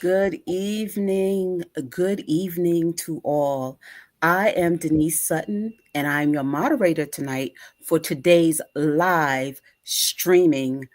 Good evening. Good evening to all. I am Denise Sutton, and I'm your moderator tonight for today's live streaming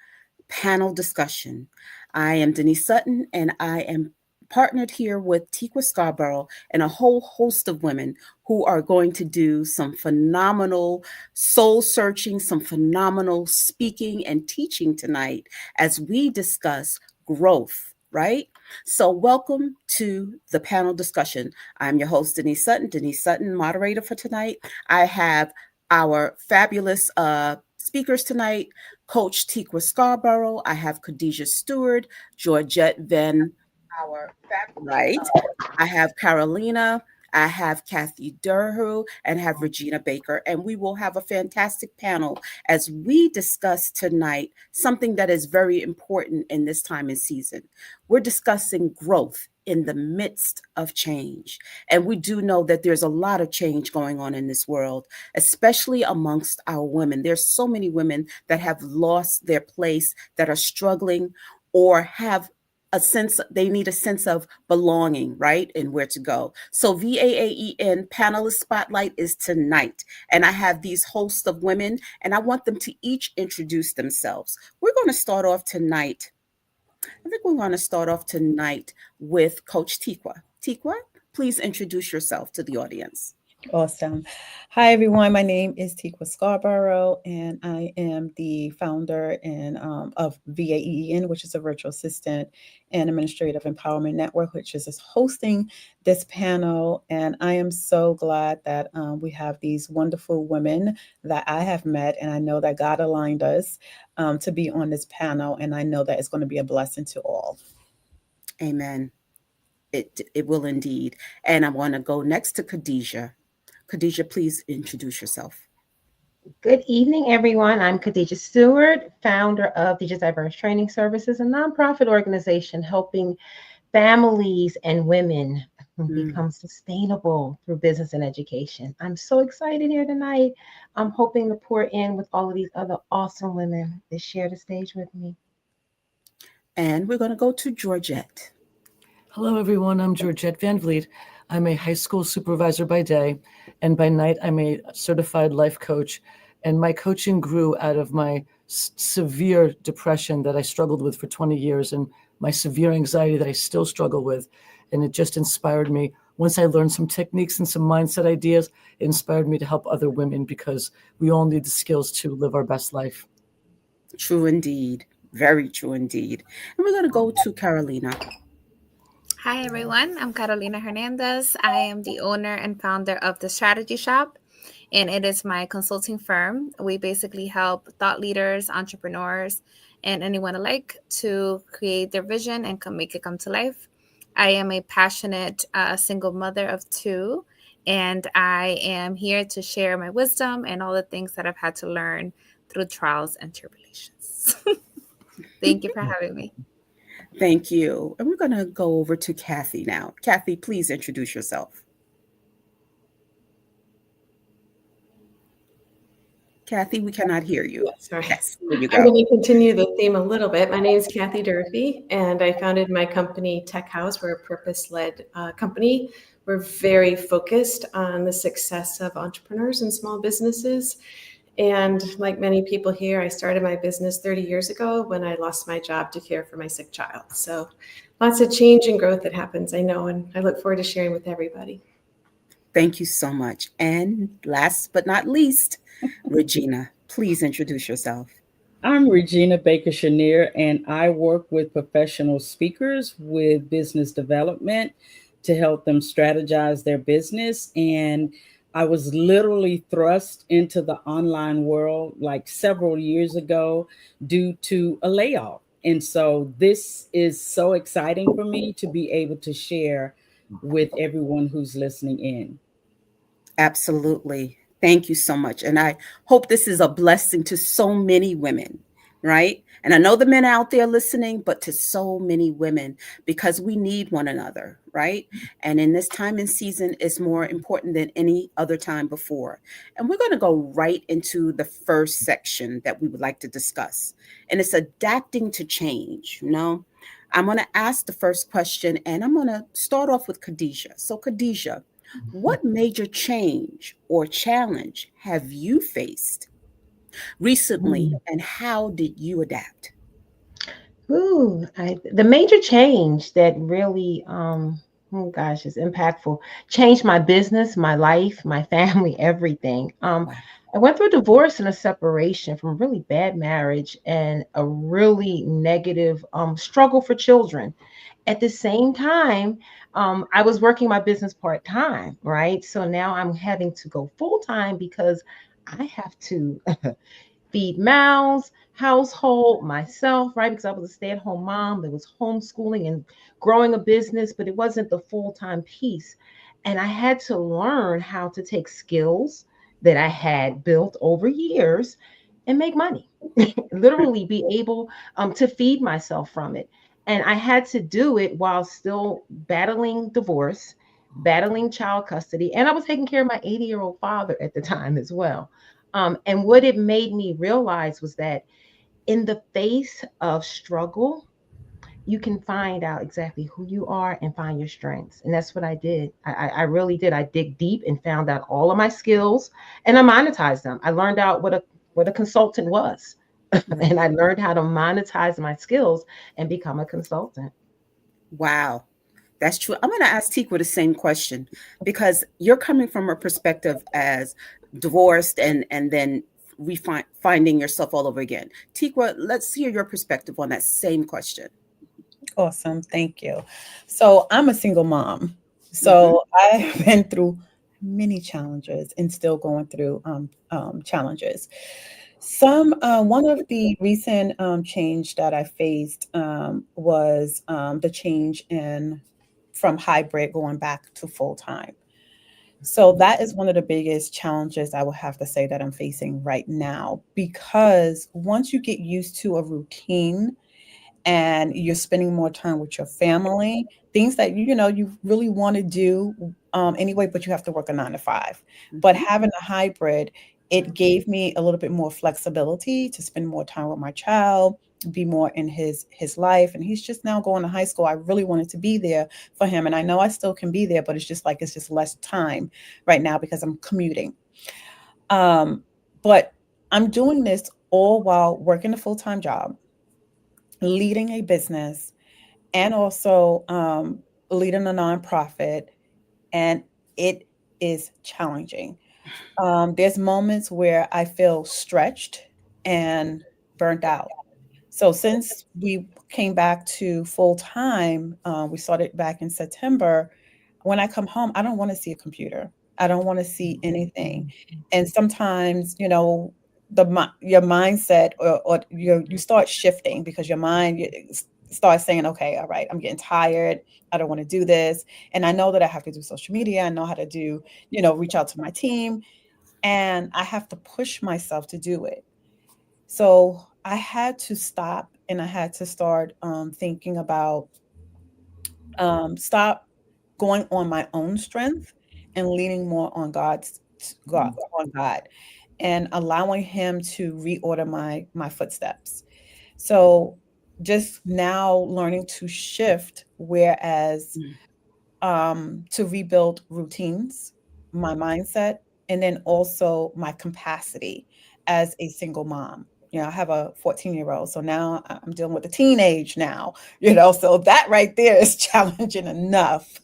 panel discussion. I am Denise Sutton, and I am partnered here with Tikwa Scarborough and a whole host of women who are going to do some phenomenal soul searching, some phenomenal speaking and teaching tonight as we discuss growth, right? So, welcome to the panel discussion. I'm your host, Denise Sutton, moderator for tonight. I have our fabulous speakers tonight. Coach Tikwa Scarborough. I have Khadijah Stewart, Georgette Van, our right. I have Carolina. I have Kathy Durhu and have Regina Baker. And we will have a fantastic panel as we discuss tonight something that is very important in this time and season. We're discussing growth in the midst of change. And we do know that there's a lot of change going on in this world, especially amongst our women. There's so many women that have lost their place, that are struggling or have a sense, they need a sense of belonging, right? And where to go. So VAAEN panelist spotlight is tonight. And I have these hosts of women and I want them to each introduce themselves. We're going to start off tonight. I think we want to start off tonight with Coach Tikwa. Tikwa, please introduce yourself to the audience. Awesome. Hi, everyone. My name is Tikwa Scarborough, and I am the founder of VAEN, which is a virtual assistant and administrative empowerment network, which is hosting this panel. And I am so glad that we have these wonderful women that I have met, and I know that God aligned us to be on this panel, and I know that it's going to be a blessing to all. Amen. It will indeed. And I want to go next to Khadijah. Khadijah, please introduce yourself. Good evening, everyone. I'm Khadijah Stewart, founder of Teachers Diverse Training Services, a nonprofit organization helping families and women become sustainable through business and education. I'm so excited here tonight. I'm hoping to pour in with all of these other awesome women that share the stage with me. And we're going to go to Georgette. Hello, everyone. I'm Georgette Van Vliet. I'm a high school supervisor by day, and by night, I'm a certified life coach. And my coaching grew out of my severe depression that I struggled with for 20 years and my severe anxiety that I still struggle with. And it just inspired me. Once I learned some techniques and some mindset ideas, it inspired me to help other women because we all need the skills to live our best life. True indeed. Very true indeed. And we're going to go to Carolina. Hi, everyone. I'm Carolina Hernandez. I am the owner and founder of The Strategy Shop, and it is my consulting firm. We basically help thought leaders, entrepreneurs, and anyone alike to create their vision and make it come to life. I am a passionate single mother of two, and I am here to share my wisdom and all the things that I've had to learn through trials and tribulations. Thank you for having me. Thank you. And we're going to go over to Kathy now. Kathy, please introduce yourself. Kathy, we cannot hear you. Sorry. Yes, there you go. I'm going to continue the theme a little bit. My name is Kathy Durfee, and I founded my company, Tech House. We're a purpose-led company. We're very focused on the success of entrepreneurs and small businesses. And like many people here, I started my business 30 years ago when I lost my job to care for my sick child. So lots of change and growth that happens, I know, and I look forward to sharing with everybody. Thank you so much. And last but not least, Regina, please introduce yourself. I'm Regina Baker Chenier, and I work with professional speakers with business development to help them strategize their business. And I was literally thrust into the online world like several years ago due to a layoff. And so this is so exciting for me to be able to share with everyone who's listening in. Absolutely. Thank you so much. And I hope this is a blessing to so many women, right? And I know the men out there listening, but to so many women, because we need one another, right? And in this time and season is more important than any other time before. And we're going to go right into the first section that we would like to discuss. And it's adapting to change, I'm going to ask the first question, and I'm going to start off with Khadijah. So, Khadijah, what major change or challenge have you faced recently, and how did you adapt? Ooh, the major change that really, oh gosh, is impactful, changed my business, my life, my family, everything. Wow. I went through a divorce and a separation from a really bad marriage and a really negative struggle for children. At the same time, I was working my business part time, right? So now I'm having to go full time because I have to feed mouths, household, myself, right? Because I was a stay at home mom that was homeschooling and growing a business, but it wasn't the full time piece. And I had to learn how to take skills that I had built over years and make money, literally be able to feed myself from it. And I had to do it while still battling divorce, battling child custody, and I was taking care of my 80-year-old father at the time as well. And what it made me realize was that in the face of struggle, you can find out exactly who you are and find your strengths. And that's what I did. I really did. I dig deep and found out all of my skills and I monetized them. I learned out what a consultant was. And I learned how to monetize my skills and become a consultant. Wow. That's true. I'm going to ask Tikwa the same question because you're coming from a perspective as divorced and then finding yourself all over again. Tikwa, let's hear your perspective on that same question. Awesome. Thank you. So I'm a single mom. Mm-hmm. So I've been through many challenges and still going through challenges. One of the recent change that I faced was the change in from hybrid going back to full time. So that is one of the biggest challenges I would have to say that I'm facing right now because once you get used to a routine and you're spending more time with your family, things that you really want to do anyway, but you have to work a 9 to 5. But Mm-hmm. having a hybrid, it gave me a little bit more flexibility to spend more time with my child, be more in his life, and he's just now going to high school. I really wanted to be there for him, and I know I still can be there, but it's just less time right now because I'm commuting. But I'm doing this all while working a full-time job, leading a business, and also leading a nonprofit, and it is challenging. There's moments where I feel stretched and burnt out. So since we came back to full time, we started back in September. When I come home, I don't want to see a computer. I don't want to see anything. And sometimes, your mindset or you start shifting because your mind starts saying, okay, all right, I'm getting tired. I don't want to do this. And I know that I have to do social media. I know how to do, reach out to my team, and I have to push myself to do it. So I had to stop and I had to start thinking about stop going on my own strength and leaning more on God and allowing Him to reorder my footsteps. So just now learning to shift, whereas to rebuild routines, my mindset, and then also my capacity as a single mom. I have a 14-year-old, so now I'm dealing with the teenage now, so that right there is challenging enough,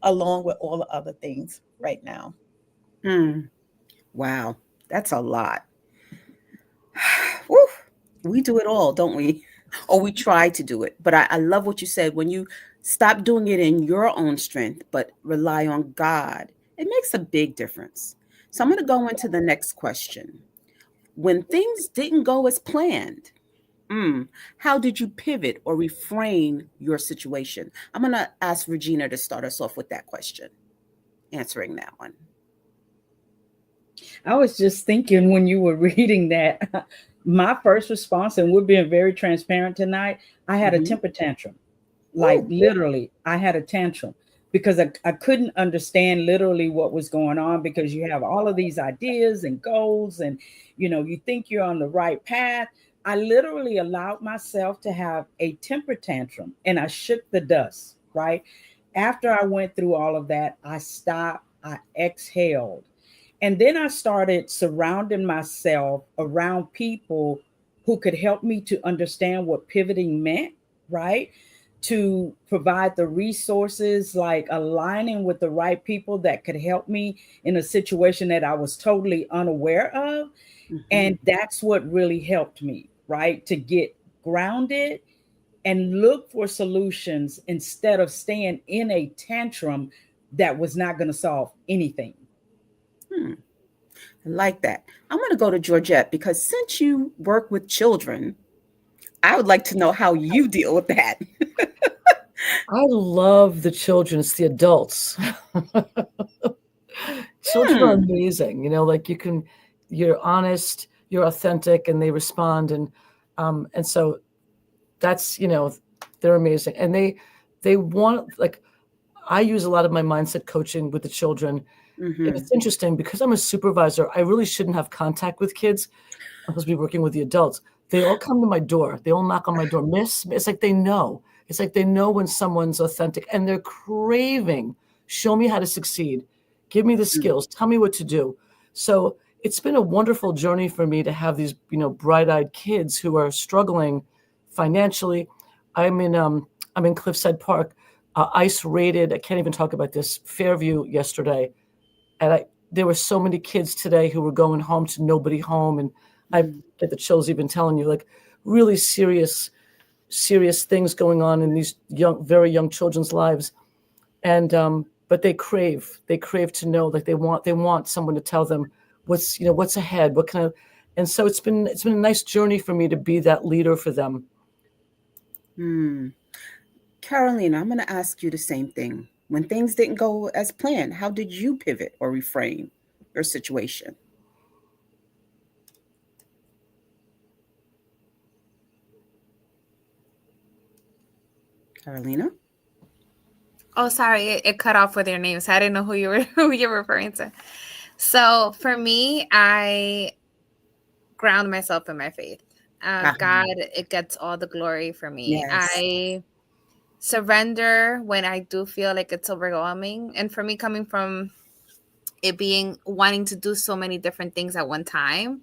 along with all the other things right now. Mm. Wow. That's a lot. Woo. We do it all, don't we? Or we try to do it. But I love what you said. When you stop doing it in your own strength, but rely on God, it makes a big difference. So I'm going to go into the next question. When things didn't go as planned, how did you pivot or reframe your situation? I'm going to ask Regina to start us off with that question, answering that one. I was just thinking when you were reading that, my first response, and we're being very transparent tonight, I had a Mm-hmm. temper tantrum. Like Ooh. literally, I had a tantrum because I couldn't understand literally what was going on because you have all of these ideas and goals and you think you're on the right path, I literally allowed myself to have a temper tantrum and I shook the dust, right? After I went through all of that, I stopped, I exhaled. And then I started surrounding myself around people who could help me to understand what pivoting meant, right? To provide the resources, like aligning with the right people that could help me in a situation that I was totally unaware of. Mhm. And that's what really helped me, right? To get grounded and look for solutions instead of staying in a tantrum that was not going to solve anything. Hmm. I like that. I'm going to go to Georgette because since you work with children, I would like to know how you deal with that. I love the children. It's the adults. Children are Hmm. amazing. Like you're honest, you're authentic, and they respond. And so that's, they're amazing. And they want, like, I use a lot of my mindset coaching with the children. And Hmm. it's interesting because I'm a supervisor. I really shouldn't have contact with kids. I'm supposed to be working with the adults. They all come to my door. They all knock on my door. Miss, it's like they know. It's like they know when someone's authentic and they're craving. Show me how to succeed. Give me the skills. Tell me what to do. So it's been a wonderful journey for me to have these, bright-eyed kids who are struggling financially. I'm in Cliffside Park, ICE raided. I can't even talk about this. Fairview yesterday, and there were so many kids today who were going home to nobody home, and I get the chills even telling you, like, really serious things going on in these very young children's lives. And but they crave to know, like, they want someone to tell them what's ahead, what kind of. And so it's been a nice journey for me to be that leader for them. Hmm. Carolina, I'm going to ask you the same thing. When things didn't go as planned, how did you pivot or reframe your situation? Carolina? Oh, sorry, it cut off with your name, so I didn't know who you were who you're referring to. So for me, I ground myself in my faith. Ah, God, it gets all the glory for me. yes. I surrender when I do feel like it's overwhelming. And for me, coming from it being wanting to do so many different things at one time,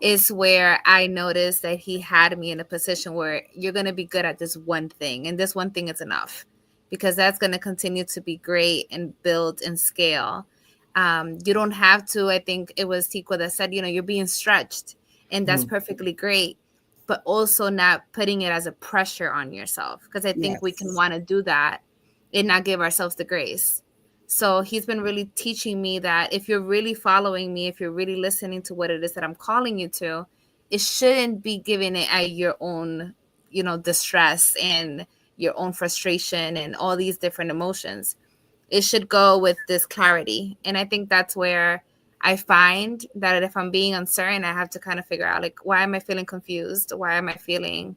is where I noticed that he had me in a position where you're going to be good at this one thing, and this one thing is enough, because that's going to continue to be great and build and scale. You don't have to, I think it was Tico that said, you're being stretched, and that's Mm. perfectly great, but also not putting it as a pressure on yourself, because I think we can Yes. want to do that and not give ourselves the grace. So he's been really teaching me that if you're really following me, if you're really listening to what it is that I'm calling you to, it shouldn't be giving it at your own, distress and your own frustration and all these different emotions. It should go with this clarity. And I think that's where I find that if I'm being uncertain, I have to kind of figure out, like, why am I feeling confused? Why am I feeling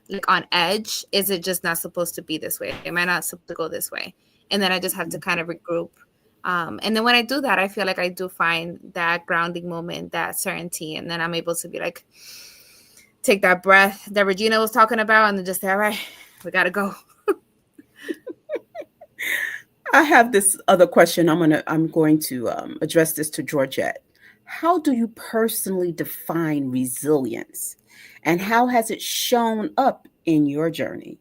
like on edge? Is it just not supposed to be this way? Am I not supposed to go this way? And then I just have to kind of regroup. And then when I do that, I feel like I do find that grounding moment, that certainty. And then I'm able to be like, take that breath that Regina was talking about, and then just say, all right, we got to go. I have this other question. I'm going to address this to Georgette. How do you personally define resilience, and how has it shown up in your journey?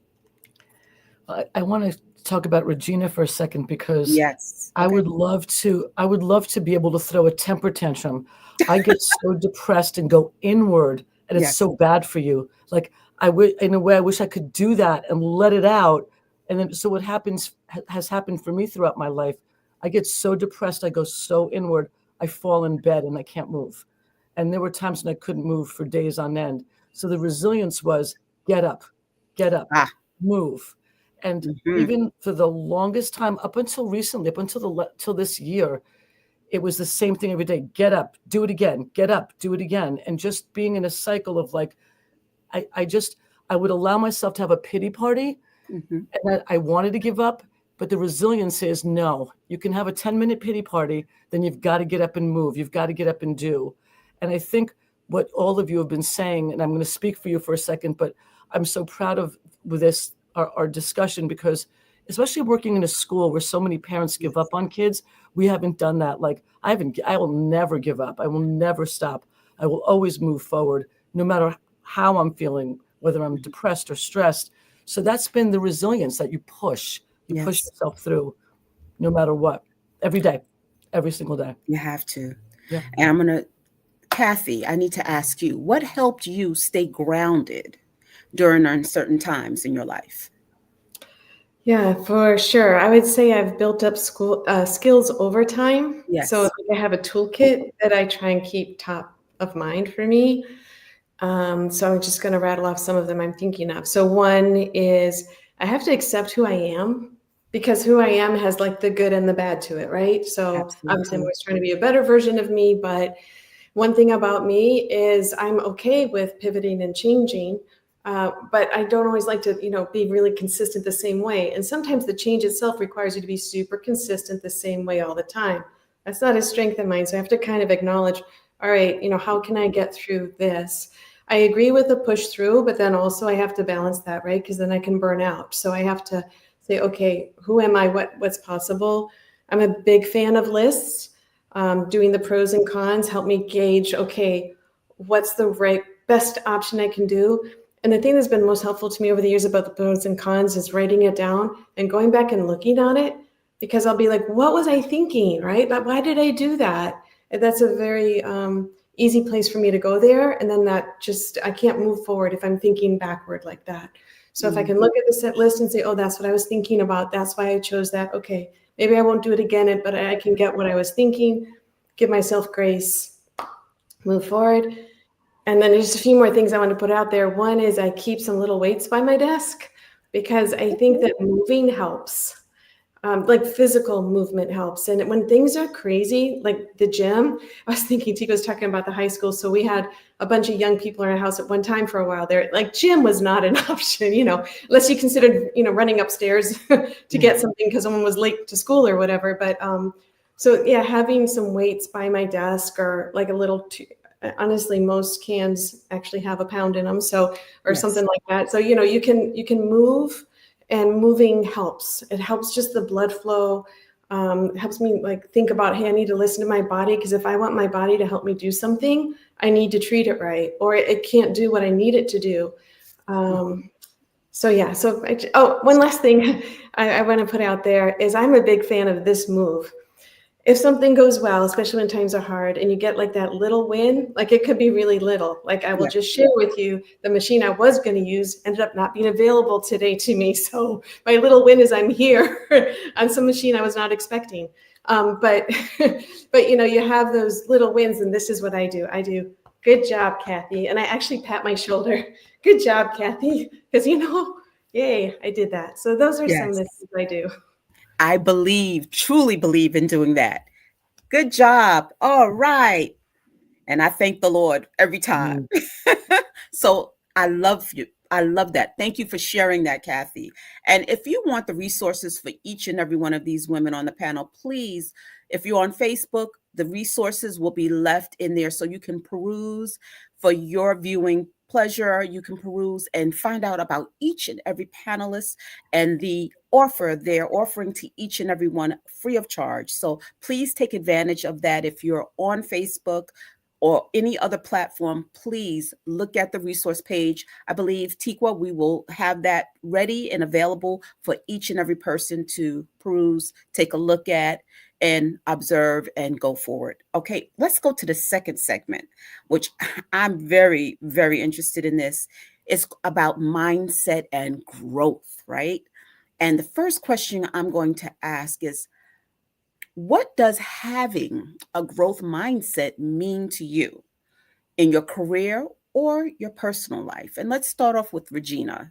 I want to talk about Regina for a second because Yes. I Okay. would love to be able to throw a temper tantrum. I get so depressed and go inward, and it's Yes. so bad for you. Like, in a way, I wish I could do that and let it out. And then, so what has happened for me throughout my life. I get so depressed, I go so inward, I fall in bed and I can't move. And there were times when I couldn't move for days on end. So the resilience was get up, Ah. move. And Hmm. even for the longest time, up until recently, till this year, it was the same thing every day. Get up, do it again. Get up, do it again. And just being in a cycle of, like, I would allow myself to have a pity party, Hmm. and I wanted to give up, but the resilience is no. You can have a 10-minute pity party, then you've got to get up and move. You've got to get up and do. And I think what all of you have been saying, and I'm going to speak for you for a second, but I'm so proud of with this our discussion, because especially working in a school where so many parents give up on kids, we haven't done that. Like I will never give up. I will never stop. I will always move forward, no matter how I'm feeling, whether I'm depressed or stressed. So that's been the resilience that you push Yes, yourself through, no matter what, every day, every single day. you have to. Yeah. And Kathy, I need to ask you, what helped you stay grounded during uncertain times in your life? Yeah, for sure. I would say I've built up skills over time. So Yes. I have a toolkit that I try and keep top of mind for me. So I'm just going to rattle off some of them I'm thinking of. So one is I have to accept who I am, because who I am has like the good and the bad to it, right? So obviously I'm Absolutely. always trying to be a better version of me, but one thing about me is I'm okay with pivoting and changing, but I don't always like to, be really consistent the same way. And sometimes the change itself requires you to be super consistent the same way all the time. That's not a strength of mine. So I have to kind of acknowledge, all right, how can I get through this? I agree with the push through, but then also I have to balance that, right? Because then I can burn out. So I have to say, okay, who am I? What's possible? I'm a big fan of lists. Doing the pros and cons help me gauge, okay, what's the right best option I can do. And the thing that's been most helpful to me over the years about the pros and cons is writing it down and going back and looking on it, because I'll be like, what was I thinking, right? But why did I do that? And that's a very easy place for me to go there. And then I can't move forward if I'm thinking backward like that. So if I can look at the set list and say, oh, that's what I was thinking about. That's why I chose that. Okay, maybe I won't do it again, but I can get what I was thinking, give myself grace, move forward. And then there's a few more things I want to put out there. One is I keep some little weights by my desk, because I think that moving helps. Like physical movement helps. And when things are crazy, like the gym, I was thinking, Tico's talking about the high school. So we had a bunch of young people in our house at one time for a while there. Like gym was not an option, unless you considered, running upstairs to get something because someone was late to school or whatever. But so yeah, having some weights by my desk, or like a little, honestly, most cans actually have a pound in them. So, or something like that. So, you can move. And moving helps. It helps just the blood flow. Helps me like think about, hey, I need to listen to my body, because if I want my body to help me do something, I need to treat it right, or it can't do what I need it to do. So yeah. So one last thing I want to put out there is I'm a big fan of this move. If something goes well, especially when times are hard, and you get like that little win, like it could be really little. Like I will just share with you, the machine I was going to use ended up not being available today to me. So my little win is I'm here on some machine I was not expecting. But you have those little wins, and this is what I do. I do, good job, Kathy. And I actually pat my shoulder. Good job, Kathy. Because yay, I did that. So those are some of the Yes. things I do. I truly believe in doing that. Good job. All right. And I thank the Lord every time. So I love you. I love that. Thank you for sharing that, Kathy. And if you want the resources for each and every one of these women on the panel, please, if you're on Facebook, the resources will be left in there so you can peruse for your viewing pleasure. You can peruse and find out about each and every panelist and the offer they're offering to each and every one free of charge. So please take advantage of that. If you're on Facebook or any other platform, please look at the resource page. I believe, Tikwa, we will have that ready and available for each and every person to peruse, take a look at, and observe and go forward. Okay, let's go to the second segment, which I'm very, very interested in this. It's about mindset and growth, right? And the first question I'm going to ask is, what does having a growth mindset mean to you in your career or your personal life? And let's start off with Regina.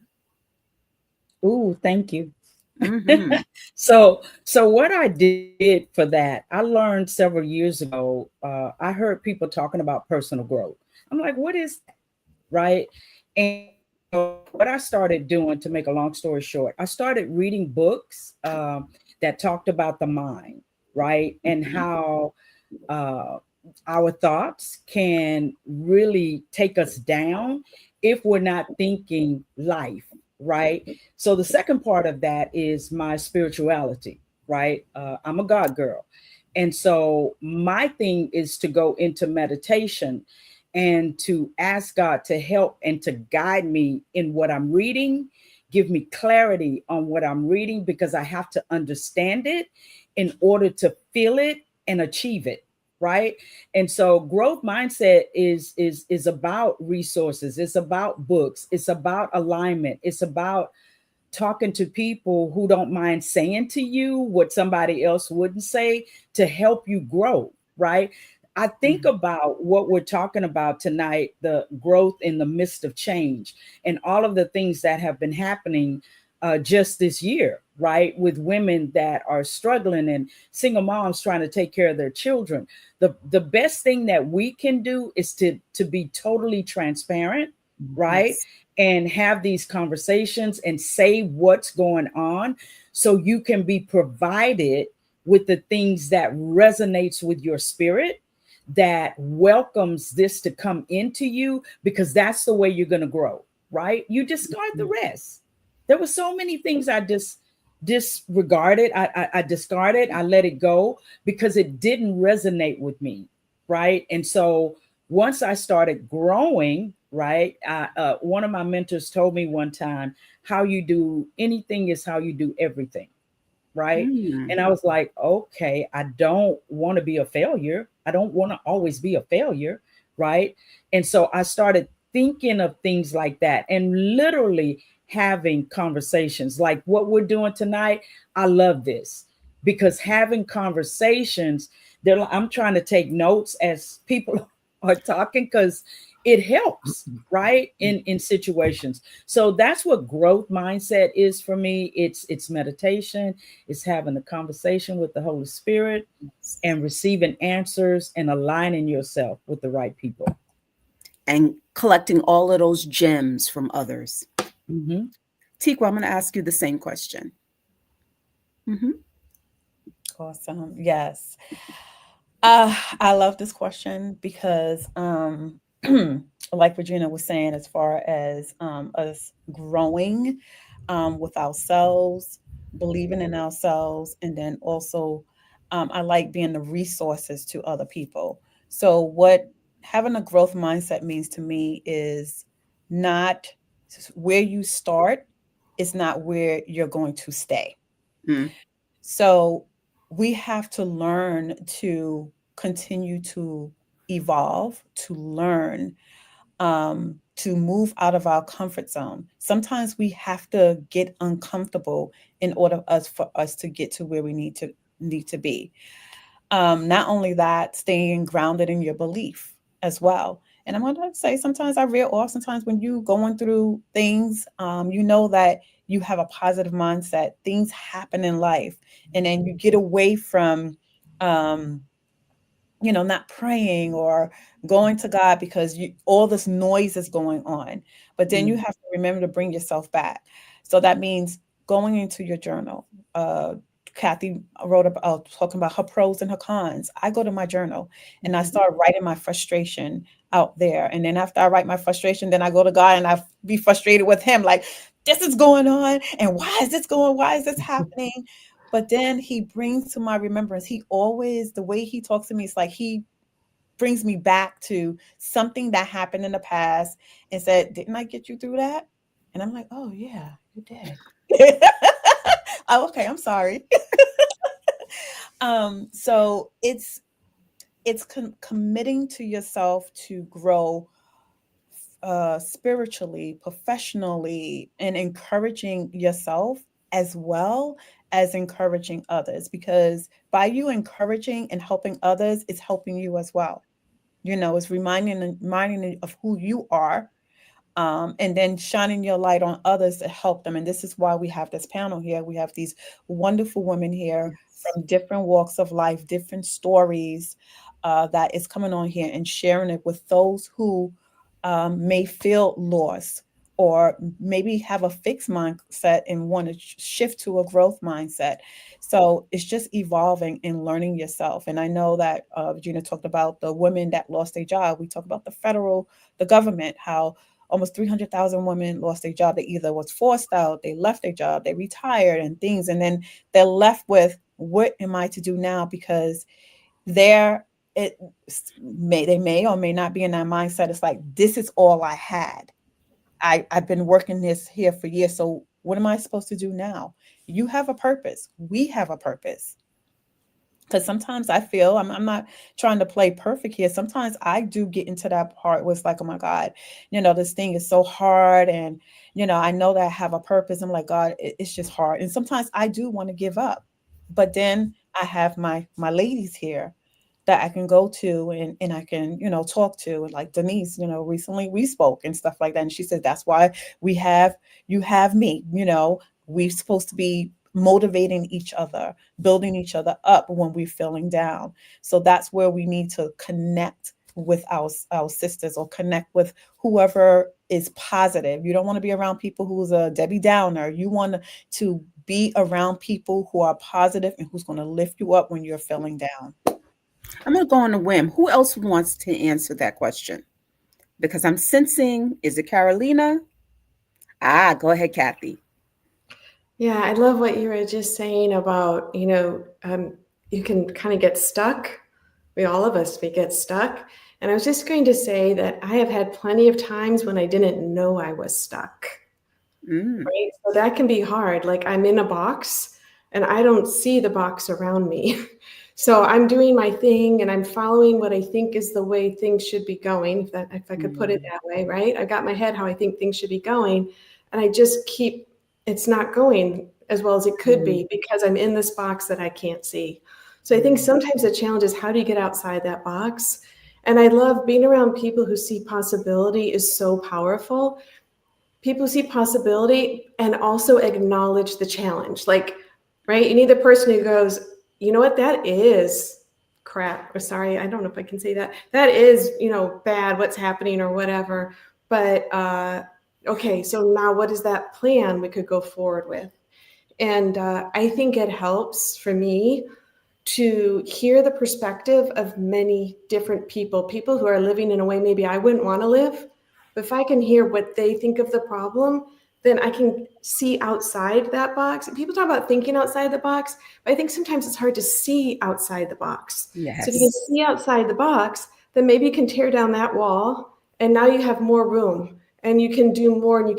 Ooh, thank you. Mm-hmm. So what I did for that, I learned several years ago. I heard people talking about personal growth. I'm like, what is that? Right? And what I started doing, to make a long story short, I started reading books that talked about the mind, right? And how our thoughts can really take us down if we're not thinking life, right? So the second part of that is my spirituality, right? I'm a God girl. And so my thing is to go into meditation and to ask God to help and to guide me in what I'm reading, give me clarity on what I'm reading, because I have to understand it in order to feel it and achieve it, right? And so growth mindset is about resources, it's about books, it's about alignment, it's about talking to people who don't mind saying to you what somebody else wouldn't say to help you grow, right? I think about what we're talking about tonight, the growth in the midst of change and all of the things that have been happening just this year, right? With women that are struggling and single moms trying to take care of their children. The best thing that we can do is to be totally transparent, right? Yes. And have these conversations and say what's going on so you can be provided with the things that resonates with your spirit, that welcomes this to come into you, because that's the way you're going to grow, right? You discard the rest. There were so many things I just disregarded. I discarded. I let it go because it didn't resonate with me, right? And so once I started growing, right, one of my mentors told me one time, how you do anything is how you do everything, right? Mm. And I was like, okay, I don't want to be a failure. I don't want to always be a failure, right? And so I started thinking of things like that and literally having conversations like what we're doing tonight. I love this because having conversations, I'm trying to take notes as people are talking because it helps, right, in situations. So that's what growth mindset is for me. It's meditation, it's having a conversation with the Holy Spirit and receiving answers and aligning yourself with the right people. And collecting all of those gems from others. Mm-hmm. Tikwa, I'm going to ask you the same question. Mm-hmm. Awesome. Yes. I love this question because, like Regina was saying, as far as us growing with ourselves, believing in ourselves, and then also I like being the resources to other people. So, what having a growth mindset means to me is not where you start, is not where you're going to stay. Mm. So we have to learn to continue to evolve, to learn, to move out of our comfort zone. Sometimes we have to get uncomfortable in order for us to get to where we need to be. Not only that, staying grounded in your belief as well. And I'm going to say sometimes I real off. Sometimes when you going through things, you know that you have a positive mindset. Things happen in life, and then you get away from, um, not praying or going to God because all this noise is going on. But then you Mm. have to remember to bring yourself back. So that means going into your journal. Kathy wrote about talking about her pros and her cons. I go to my journal and I start writing my frustration out there. And then after I write my frustration, then I go to God and I be frustrated with him, like, this is going on. And why is this happening? But then he brings to my remembrance, he always, the way he talks to me, it's like he brings me back to something that happened in the past and said, didn't I get you through that? And I'm like, oh, yeah, you did. Oh, okay, I'm sorry. So it's committing to yourself to grow spiritually, professionally, and encouraging yourself as well as encouraging others. Because by you encouraging and helping others, it's helping you as well. It's reminding you of who you are, and then shining your light on others to help them. And this is why we have this panel here. We have these wonderful women here Yes. from different walks of life, different stories that is coming on here and sharing it with those who may feel lost or maybe have a fixed mindset and want to shift to a growth mindset. So it's just evolving and learning yourself. And I know that Gina talked about the women that lost their job. We talk about the government, how almost 300,000 women lost their job. They either was forced out, they left their job, they retired and things. And then they're left with, what am I to do now? Because they're, it they may or may not be in that mindset. It's like, this is all I had. I've been working this here for years. So what am I supposed to do now? You have a purpose. We have a purpose. Because sometimes I feel, I'm not trying to play perfect here. Sometimes I do get into that part where it's like, oh my God, this thing is so hard. And, I know that I have a purpose. I'm like, God, it's just hard. And sometimes I do want to give up. But then I have my ladies here that I can go to, and I can, talk to. And like Denise, recently we spoke and stuff like that. And she said, that's why you have me, we're supposed to be motivating each other, building each other up when we're feeling down. So that's where we need to connect with our sisters, or connect with whoever is positive. You don't want to be around people who's a Debbie Downer. You want to be around people who are positive and who's going to lift you up when you're feeling down. I'm going to go on a whim. Who else wants to answer that question? Because I'm sensing, is it Carolina? Go ahead, Kathy. Yeah, I love what you were just saying about, you can kind of get stuck. All of us, we get stuck. And I was just going to say that I have had plenty of times when I didn't know I was stuck. Right? So that can be hard. Like, I'm in a box and I don't see the box around me. So I'm doing my thing and I'm following what I think is the way things should be going, if I could put it that way, right? I've got my head how I think things should be going, and I just it's not going as well as it could be because I'm in this box that I can't see. So I think sometimes the challenge is, how do you get outside that box? And I love being around people who see possibility is so powerful. People see possibility and also acknowledge the challenge. Like, right? You need the person who goes, you know what, that is crap. Or sorry, I don't know if I can say that. That is, bad, what's happening or whatever. But okay, so now what is that plan we could go forward with? And I think it helps for me to hear the perspective of many different people who are living in a way maybe I wouldn't want to live. But if I can hear what they think of the problem, then I can see outside that box. And people talk about thinking outside the box, but I think sometimes it's hard to see outside the box. Yes. So if you can see outside the box, then maybe you can tear down that wall, and now you have more room, and you can do more, and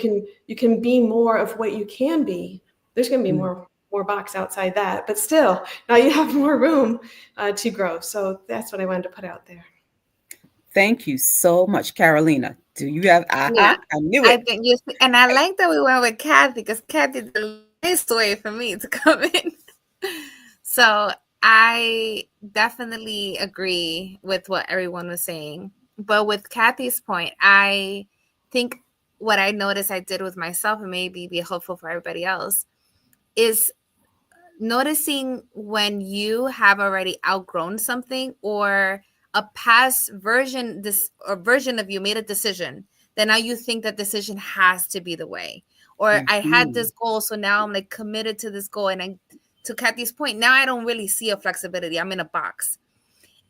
you can be more of what you can be. There's going to be more box outside that, but still, now you have more room to grow. So that's what I wanted to put out there. Thank you so much, Carolina. Do you have? Yeah, I knew it. I think and I like that we went with Kathy, because Kathy did a nice way for me to come in. So I definitely agree with what everyone was saying. But with Kathy's point, I think what I noticed I did with myself, and maybe be helpful for everybody else, is noticing when you have already outgrown something, or a past version of you made a decision that now you think that decision has to be the way. Or I had this goal, so now I'm like committed to this goal, and to Kathy's point, now I don't really see a flexibility. I'm in a box.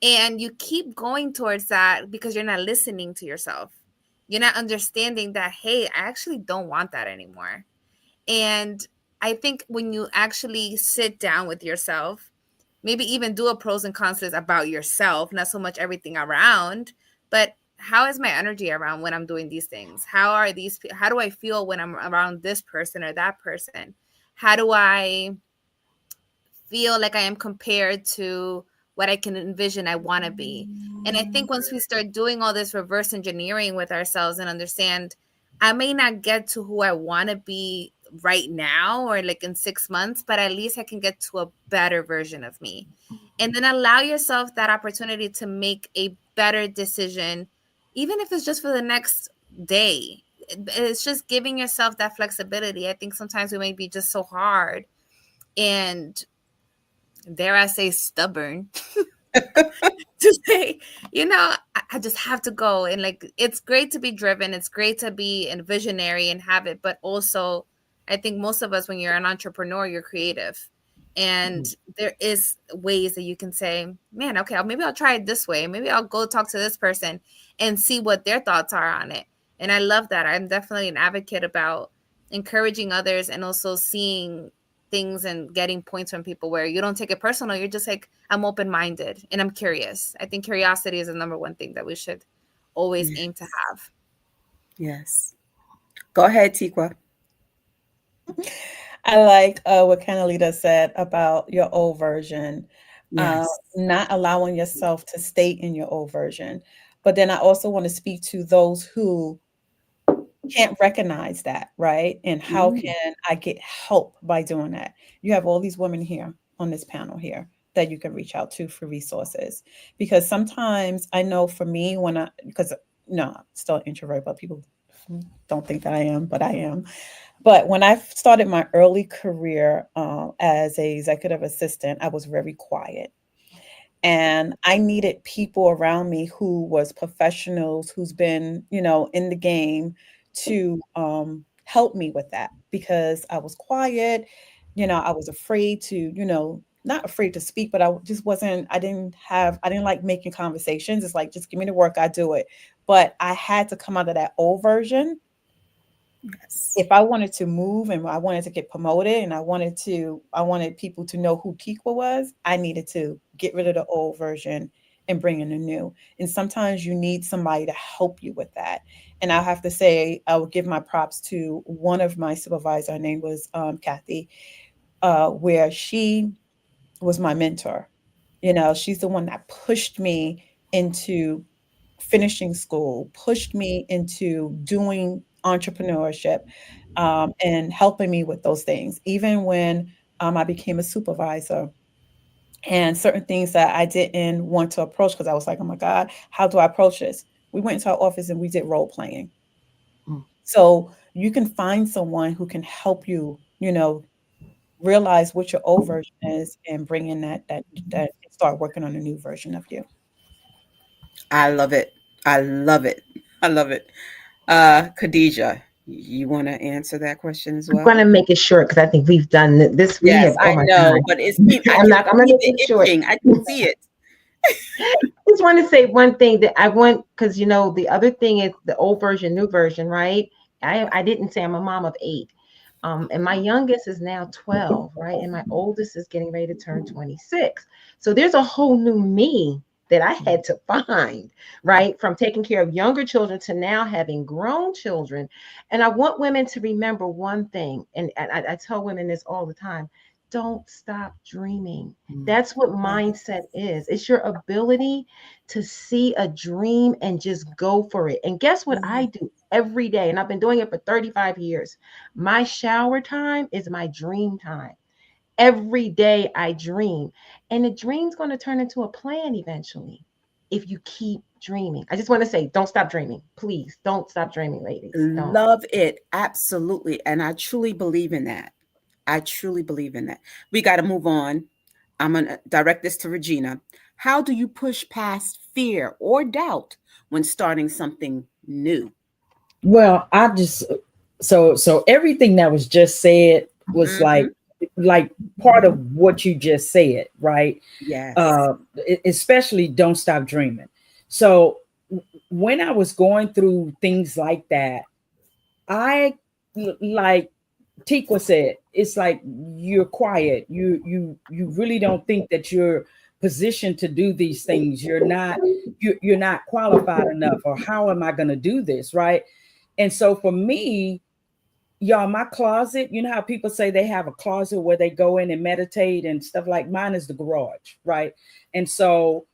And you keep going towards that because you're not listening to yourself. You're not understanding that, hey, I actually don't want that anymore. And I think when you actually sit down with yourself, maybe even do a pros and cons list about yourself, not so much everything around, but how is my energy around when I'm doing these things? How do I feel when I'm around this person or that person? How do I feel like I am compared to what I can envision I want to be? And I think once we start doing all this reverse engineering with ourselves and understand, I may not get to who I want to be right now or like in 6 months, but at least I can get to a better version of me. And then allow yourself that opportunity to make a better decision, even if it's just for the next day. It's just giving yourself that flexibility. I think sometimes we may be just so hard and, dare I say, stubborn to say, I just have to go. And like, it's great to be driven. It's great to be a visionary and have it. But also, I think most of us, when you're an entrepreneur, you're creative. And there is ways that you can say, man, okay, maybe I'll try it this way. Maybe I'll go talk to this person and see what their thoughts are on it. And I love that. I'm definitely an advocate about encouraging others and also seeing things and getting points from people where you don't take it personal. You're just like, I'm open-minded and I'm curious. I think curiosity is the number one thing that we should always aim to have. Yes. Go ahead, Tikwa. I like what Canalita said about your old version, Yes. not allowing yourself to stay in your old version. But then I also want to speak to those who can't recognize that, right? And how can I get help by doing that? You have all these women here on this panel here that you can reach out to for resources. Because sometimes I know for me, because I'm still an introvert, but people don't think that I am, but I am. But when I started my early career as a executive assistant, I was very quiet. And I needed people around me who was professionals, who's been, in the game to help me with that because I was quiet. I was afraid to, not afraid to speak, but I just wasn't, I didn't like making conversations. It's like, just give me the work, I do it. But I had to come out of that old version. Yes. If I wanted to move and I wanted to get promoted and I wanted people to know who Tikwa was, I needed to get rid of the old version and bring in the new. And sometimes you need somebody to help you with that. And I have to say, I would give my props to one of my supervisors. Her name was Kathy, where she was my mentor. She's the one that pushed me into finishing school, pushed me into doing entrepreneurship, and helping me with those things. Even when I became a supervisor and certain things that I didn't want to approach because I was like, oh my God, how do I approach this? We went into our office and we did role playing. So you can find someone who can help you, realize what your old version is and bring in that start working on a new version of you. I love it. I love it. I love it. Khadijah, you want to answer that question as I'm well? going to make it short because I think we've done this. We Yes, have, oh I my know, God. but I I'm can not, I'm going see to make the it short. itching. I can see it. Just want to say one thing that I want, because the other thing is the old version, new version, right? I didn't say I'm a mom of 8. And my youngest is now 12, right? And my oldest is getting ready to turn 26. So there's a whole new me that I had to find, right? From taking care of younger children to now having grown children. And I want women to remember one thing, and I tell women this all the time: don't stop dreaming. That's what mindset is. It's your ability to see a dream and just go for it. And guess what I do every day? And I've been doing it for 35 years. My shower time is my dream time. Every day I dream. And the dream's going to turn into a plan eventually if you keep dreaming. I just want to say, don't stop dreaming. Please don't stop dreaming, ladies. Don't. Love it. Absolutely. And I truly believe in that. I truly believe in that. We got to move on. I'm going to direct this to Regina. How do you push past fear or doubt when starting something new? Well, I just so everything that was just said was Mhm. like part of what you just said, right? Yes. Especially don't stop dreaming. So when I was going through things like that, I like Tikwa said, it's like you're quiet. You really don't think that you're positioned to do these things. You're not qualified enough, or how am I going to do this, right? And so for me, y'all, my closet, you know how people say they have a closet where they go in and meditate and stuff, like mine is the garage, right? And so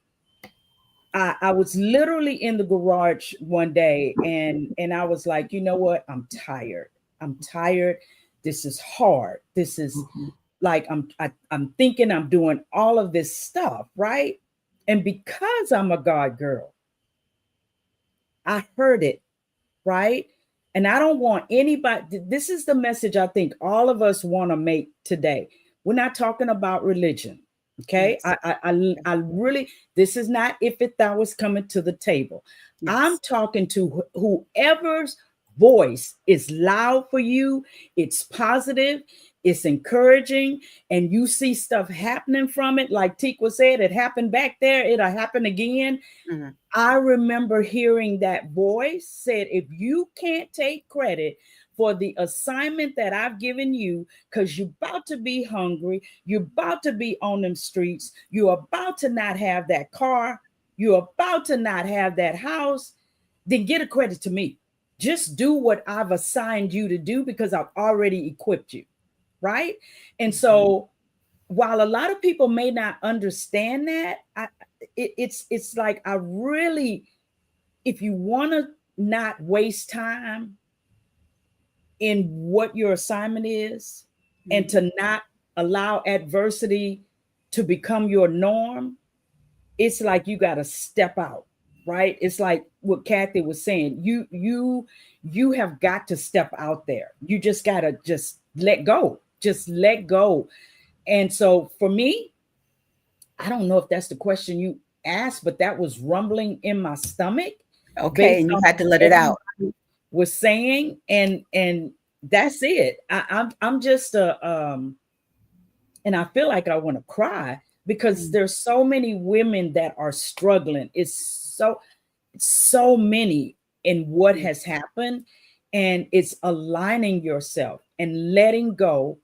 I was literally in the garage one day and I was like, you know what? I'm tired. I'm tired. This is hard. This is like I'm thinking I'm doing all of this stuff, right? And because I'm a God girl, I heard it, right? And I don't want anybody, this is the message I think all of us want to make today. We're not talking about religion. Okay. Yes. I really, this is not if thou was coming to the table. I'm Yes. talking to whoever's voice is loud for you. It's positive, it's encouraging, and you see stuff happening from it. Like Tikwa said, it happened back there, it'll happen again. Mhm. I remember hearing that voice said, if you can't take credit for the assignment that I've given you, because you're about to be hungry, you're about to be on them streets, you're about to not have that car, you're about to not have that house, then get a credit to me. Just do what I've assigned you to do because I've already equipped you. Right. And Mhm. so while a lot of people may not understand that, it's like I really, if you want to not waste time in what your assignment is and Mhm. to not allow adversity to become your norm, it's like you got to step out, right? It's like what Kathy was saying. You have got to step out there. You just got to just let go. Just let go. And so for me, I don't know if that's the question you asked, but that was rumbling in my stomach Okay, based and you on had to what let it out. everybody was saying, and that's it. I'm just and I feel like I want to cry because Mm. there's so many women that are struggling. It's so many in what Mm. has happened, and it's aligning yourself and letting go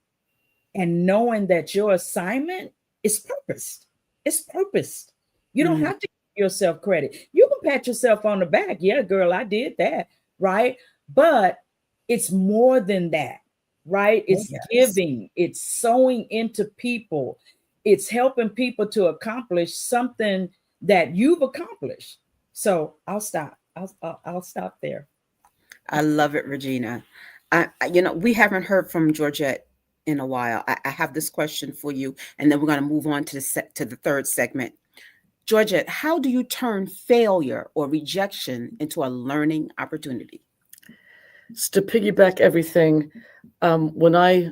and knowing that your assignment is purposed. It's purposed. You don't Mm. have to give yourself credit. You can pat yourself on the back. Yeah, girl, I did that. Right. But it's more than that. Right. Oh, It's yes. giving, it's sowing into people, it's helping people to accomplish something that you've accomplished. So I'll stop. I'll stop there. I love it, Regina. We haven't heard from Georgette in a while. I have this question for you, and then we're going to move on to the third segment. Georgette, how do you turn failure or rejection into a learning opportunity? To piggyback everything, when I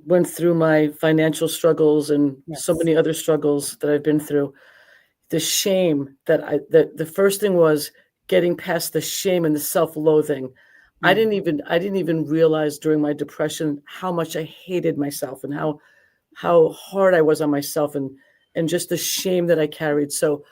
went through my financial struggles and so Yes. many other struggles that I've been through, the shame that the first thing was getting past the shame and the self-loathing. Mm. I didn't even realize during my depression how much I hated myself and how hard I was on myself and just the shame that I carried. So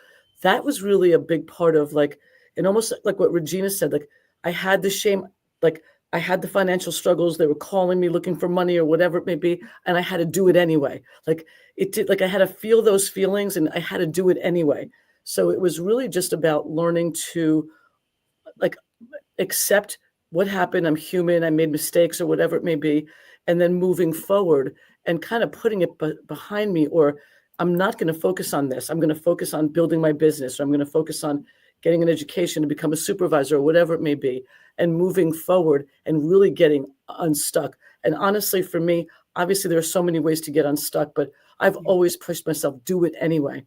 that was really a big part of like, and almost like what Regina said, like I had the shame, like I had the financial struggles. They were calling me looking for money or whatever it may be, and I had to do it anyway. Like it did, like I had to feel those feelings and I had to do it anyway. So it was really just about learning to like accept what happened. I'm human. I made mistakes or whatever it may be. And then moving forward and kind of putting it behind me, or I'm not going to focus on this. I'm going to focus on building my business, or I'm going to focus on getting an education to become a supervisor or whatever it may be, and moving forward and really getting unstuck. And honestly, for me, obviously, there are so many ways to get unstuck, but I've always pushed myself, do it anyway.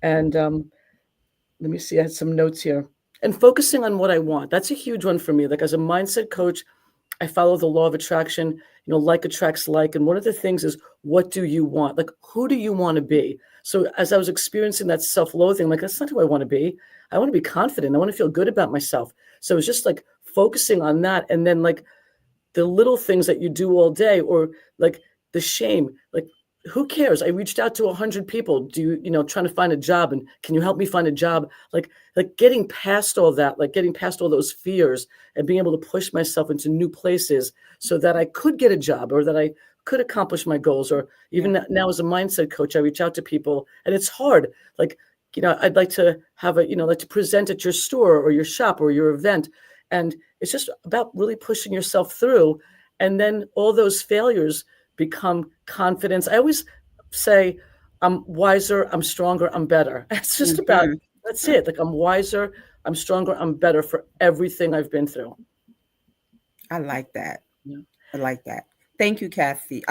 And let me see, I had some notes here. And focusing on what I want. That's a huge one for me. Like as a mindset coach, I follow the law of attraction, like attracts like. And one of the things is, what do you want? Like, who do you want to be? So as I was experiencing that self-loathing, like, that's not who I want to be. I want to be confident. I want to feel good about myself. So it's just like focusing on that. And then like the little things that you do all day, or like the shame, like who cares? I reached out to 100 people. Trying to find a job, and can you help me find a job? Like getting past all that, like getting past all those fears and being able to push myself into new places so that I could get a job or that I could accomplish my goals. Or Yeah. even now as a mindset coach, I reach out to people, and it's hard. Like, I'd like to have like to present at your store or your shop or your event. And it's just about really pushing yourself through. And then all those failures become confidence. I always say, I'm wiser, I'm stronger, I'm better. It's just about, Hmm. that's it. Like I'm wiser, I'm stronger, I'm better for everything I've been through. I like that. Yeah. I like that. Thank you, Kathy.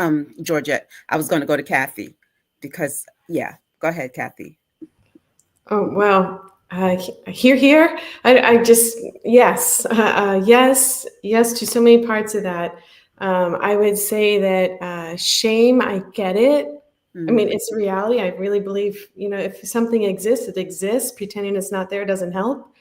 Georgette. I was going to go to Kathy because, yeah, go ahead, Kathy. Oh, well, here. I just, yes, yes to so many parts of that. I would say that shame, I get it. I mean, it's a reality. I really believe, if something exists, it exists. Pretending it's not there doesn't help.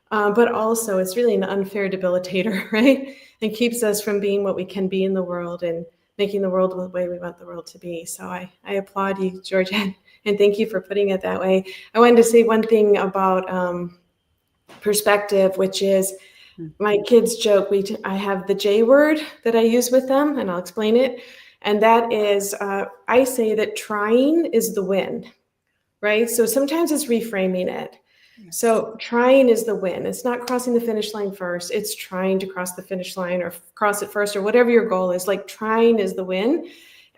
But also, it's really an unfair debilitator, right? It keeps us from being what we can be in the world and making the world the way we want the world to be. So I applaud you, Georgette, and thank you for putting it that way. I wanted to say one thing about perspective, which is my kids joke. I have the J word that I use with them, and I'll explain it. And that is, I say that trying is the win, right? So sometimes it's reframing it. So trying is the win. It's not crossing the finish line first. It's trying to cross the finish line or cross it first or whatever your goal is. Like trying is the win.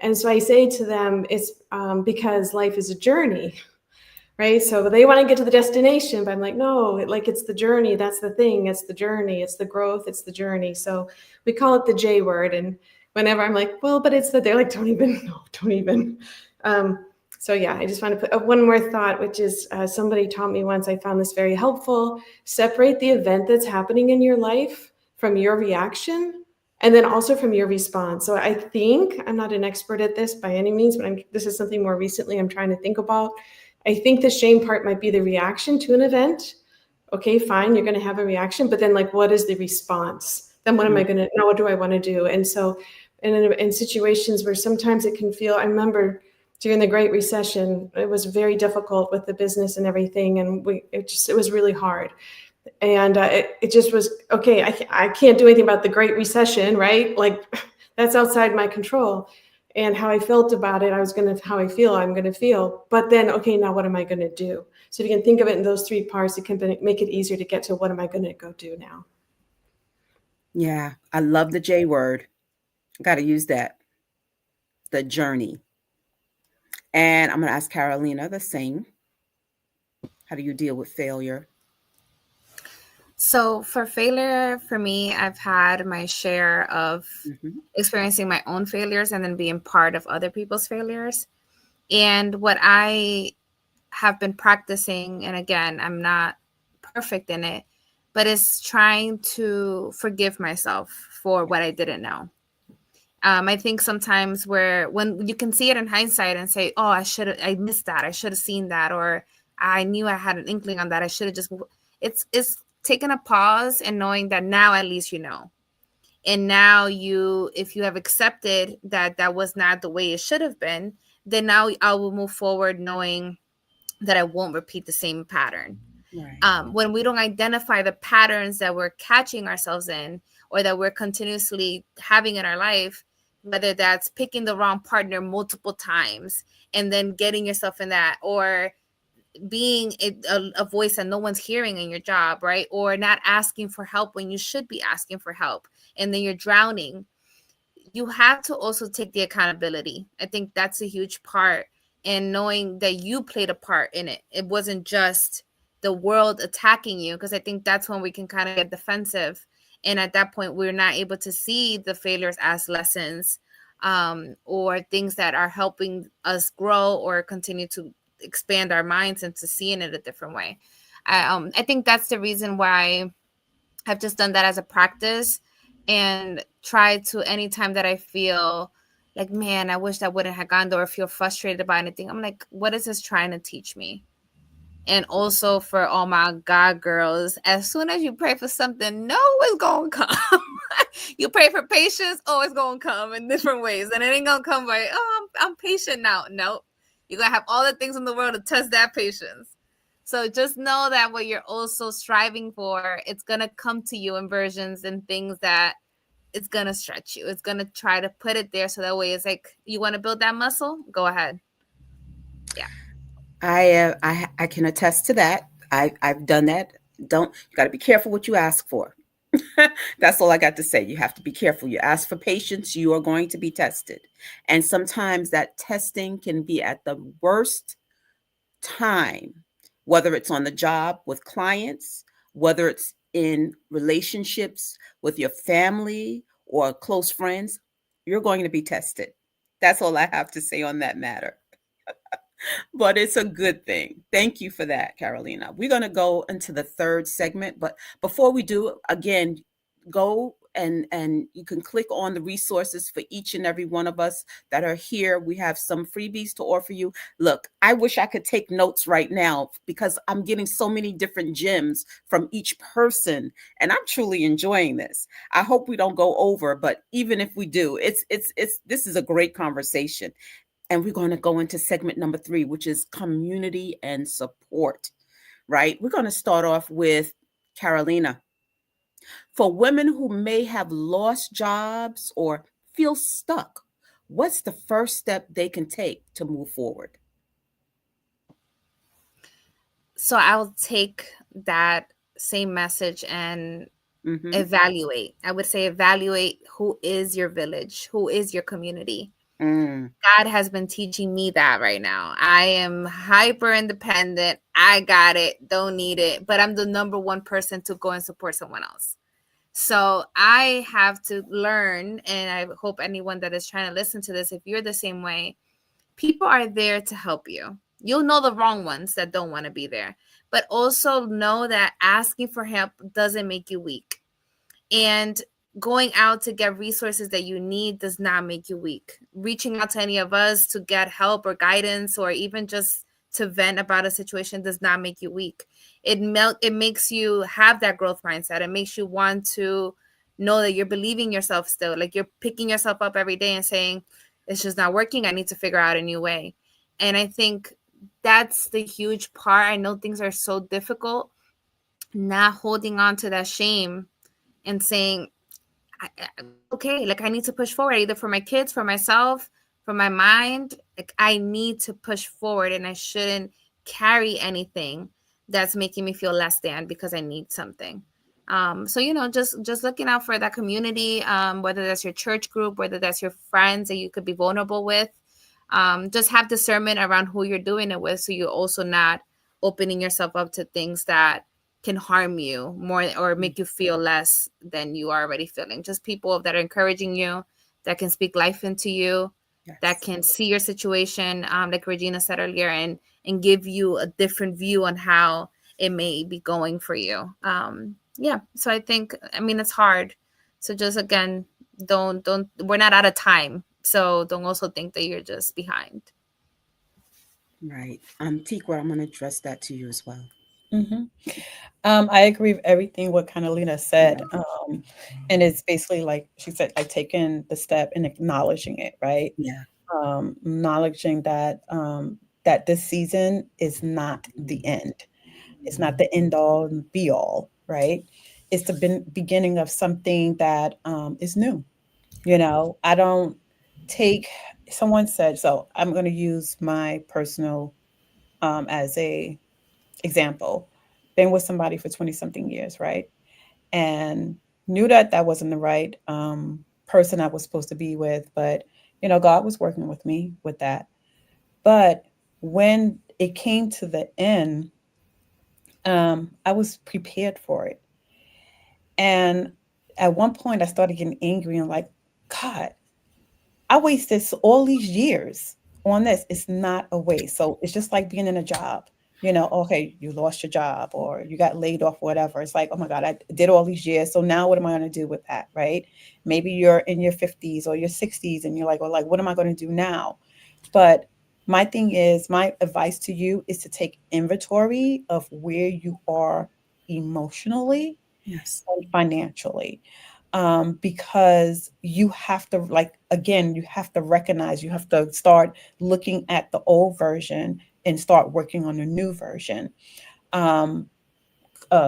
And so I say to them, it's because life is a journey, right? So they want to get to the destination, but I'm like, no, it's the journey. That's the thing. It's the journey. It's the growth. It's the journey. So we call it the J word. And whenever I'm like, well, but it's they're like, don't even. So yeah, I just want to put one more thought, which is somebody taught me once, I found this very helpful. Separate the event that's happening in your life from your reaction and then also from your response. So I think, I'm not an expert at this by any means, but this is something more recently I'm trying to think about. I think the shame part might be the reaction to an event. Okay, fine, you're going to have a reaction, but then what is the response? Then what am I going to, now what do I want to do? And so in situations where sometimes it can feel, I remember during the Great Recession, it was very difficult with the business and everything. And it was really hard. And it just was, okay, I can't do anything about the Great Recession, right? That's outside my control. And how I felt about it, how I feel, I'm going to feel. But then, okay, now what am I going to do? So if you can think of it in those three parts, it can make it easier to get to what am I going to go do now? Yeah, I love the J word. Got to use that. The journey. And I'm going to ask Carolina the same. How do you deal with failure? So for failure, for me, I've had my share of experiencing my own failures and then being part of other people's failures. And what I have been practicing, and again, I'm not perfect in it, but it's trying to forgive myself for what I didn't know. I think sometimes when you can see it in hindsight and say, oh, I missed that. I should have seen that. Or I knew I had an inkling on that. I should have it's taking a pause and knowing that now at least you know. And now if you have accepted that that was not the way it should have been, then now I will move forward knowing that I won't repeat the same pattern. Right. When we don't identify the patterns that we're catching ourselves in or that we're continuously having in our life, whether that's picking the wrong partner multiple times and then getting yourself in that, or being a voice that no one's hearing in your job, right? Or not asking for help when you should be asking for help, and then you're drowning. You have to also take the accountability. I think that's a huge part, and knowing that you played a part in it. It wasn't just the world attacking you, because I think that's when we can kind of get defensive. And at that point, we're not able to see the failures as lessons or things that are helping us grow or continue to expand our minds into seeing it a different way. I think that's the reason why I've just done that as a practice and try to, anytime that I feel like, man, I wish that wouldn't have gone there, or feel frustrated about anything, I'm like, what is this trying to teach me? And also for all my God girls, as soon as you pray for something, no, it's going to come. You pray for patience, it's going to come in different ways. And it ain't going to come by, I'm patient now. Nope. You're going to have all the things in the world to test that patience. So just know that what you're also striving for, it's going to come to you in versions and things that it's going to stretch you. It's going to try to put it there so that way it's like, you want to build that muscle? Go ahead. Yeah. I can attest to that. I've done that. You got to be careful what you ask for. That's all I got to say. You have to be careful. You ask for patience, you are going to be tested. And sometimes that testing can be at the worst time, whether it's on the job with clients, whether it's in relationships with your family or close friends. You're going to be tested. That's all I have to say on that matter. But it's a good thing. Thank you for that, Carolina. We're going to go into the third segment. But before we do, again, go and you can click on the resources for each and every one of us that are here. We have some freebies to offer you. Look, I wish I could take notes right now because I'm getting so many different gems from each person, and I'm truly enjoying this. I hope we don't go over, but even if we do, it's this is a great conversation. And we're going to go into segment number 3, which is community and support, right? We're going to start off with Carolina. For women who may have lost jobs or feel stuck, what's the first step they can take to move forward? So I'll take that same message and Mm-hmm. evaluate. I would say evaluate who is your village, who is your community. Mm. God has been teaching me that right now. I am hyper independent. I got it, don't need it, but I'm the number one person to go and support someone else. So I have to learn, and I hope anyone that is trying to listen to this, if you're the same way, people are there to help you. You'll know the wrong ones that don't want to be there, but also know that asking for help doesn't make you weak. And going out to get resources that you need does not make you weak. Reaching out to any of us to get help or guidance or even just to vent about a situation does not make you weak. It makes you have that growth mindset. It makes you want to know that you're believing yourself still. Like you're picking yourself up every day and saying, it's just not working. I need to figure out a new way. And I think that's the huge part. I know things are so difficult. Not holding on to that shame and saying, okay, like I need to push forward either for my kids, for myself, for my mind. Like I need to push forward and I shouldn't carry anything that's making me feel less than because I need something. So just looking out for that community, whether that's your church group, whether that's your friends that you could be vulnerable with. Just have discernment around who you're doing it with, so you're also not opening yourself up to things that can harm you more or make you feel less than you are already feeling. Just people that are encouraging you, that can speak life into you, that Yes. can see your situation, like Regina said earlier, and give you a different view on how it may be going for you. Yeah. So I think, I mean, it's hard. So just again, don't we're not out of time. So don't also think that you're just behind. Right. Tikwa, I'm going to address that to you as well. Mhm. I agree with everything what Carolina said. And it's basically like she said, like taking the step and acknowledging it, right? Yeah. Acknowledging that that this season is not the end. It's not the end all and be all, right? It's the beginning of something that is new. I don't take. Someone said so. I'm going to use my personal as a example. Been with somebody for 20 something years, right? And knew that that wasn't the right person I was supposed to be with. But, God was working with me with that. But when it came to the end, I was prepared for it. And at one point, I started getting angry and like, God, I wasted all these years on this. It's not a waste. So it's just like being in a job. Okay, you lost your job or you got laid off, whatever. It's like, oh my God, I did all these years. So now what am I going to do with that? Right. Maybe you're in your 50s or your 60s and you're like, well, like, what am I going to do now? But my thing is, my advice to you is to take inventory of where you are emotionally Yes. and financially, because you have to, like, again, you have to recognize, you have to start looking at the old version and start working on the new version. um,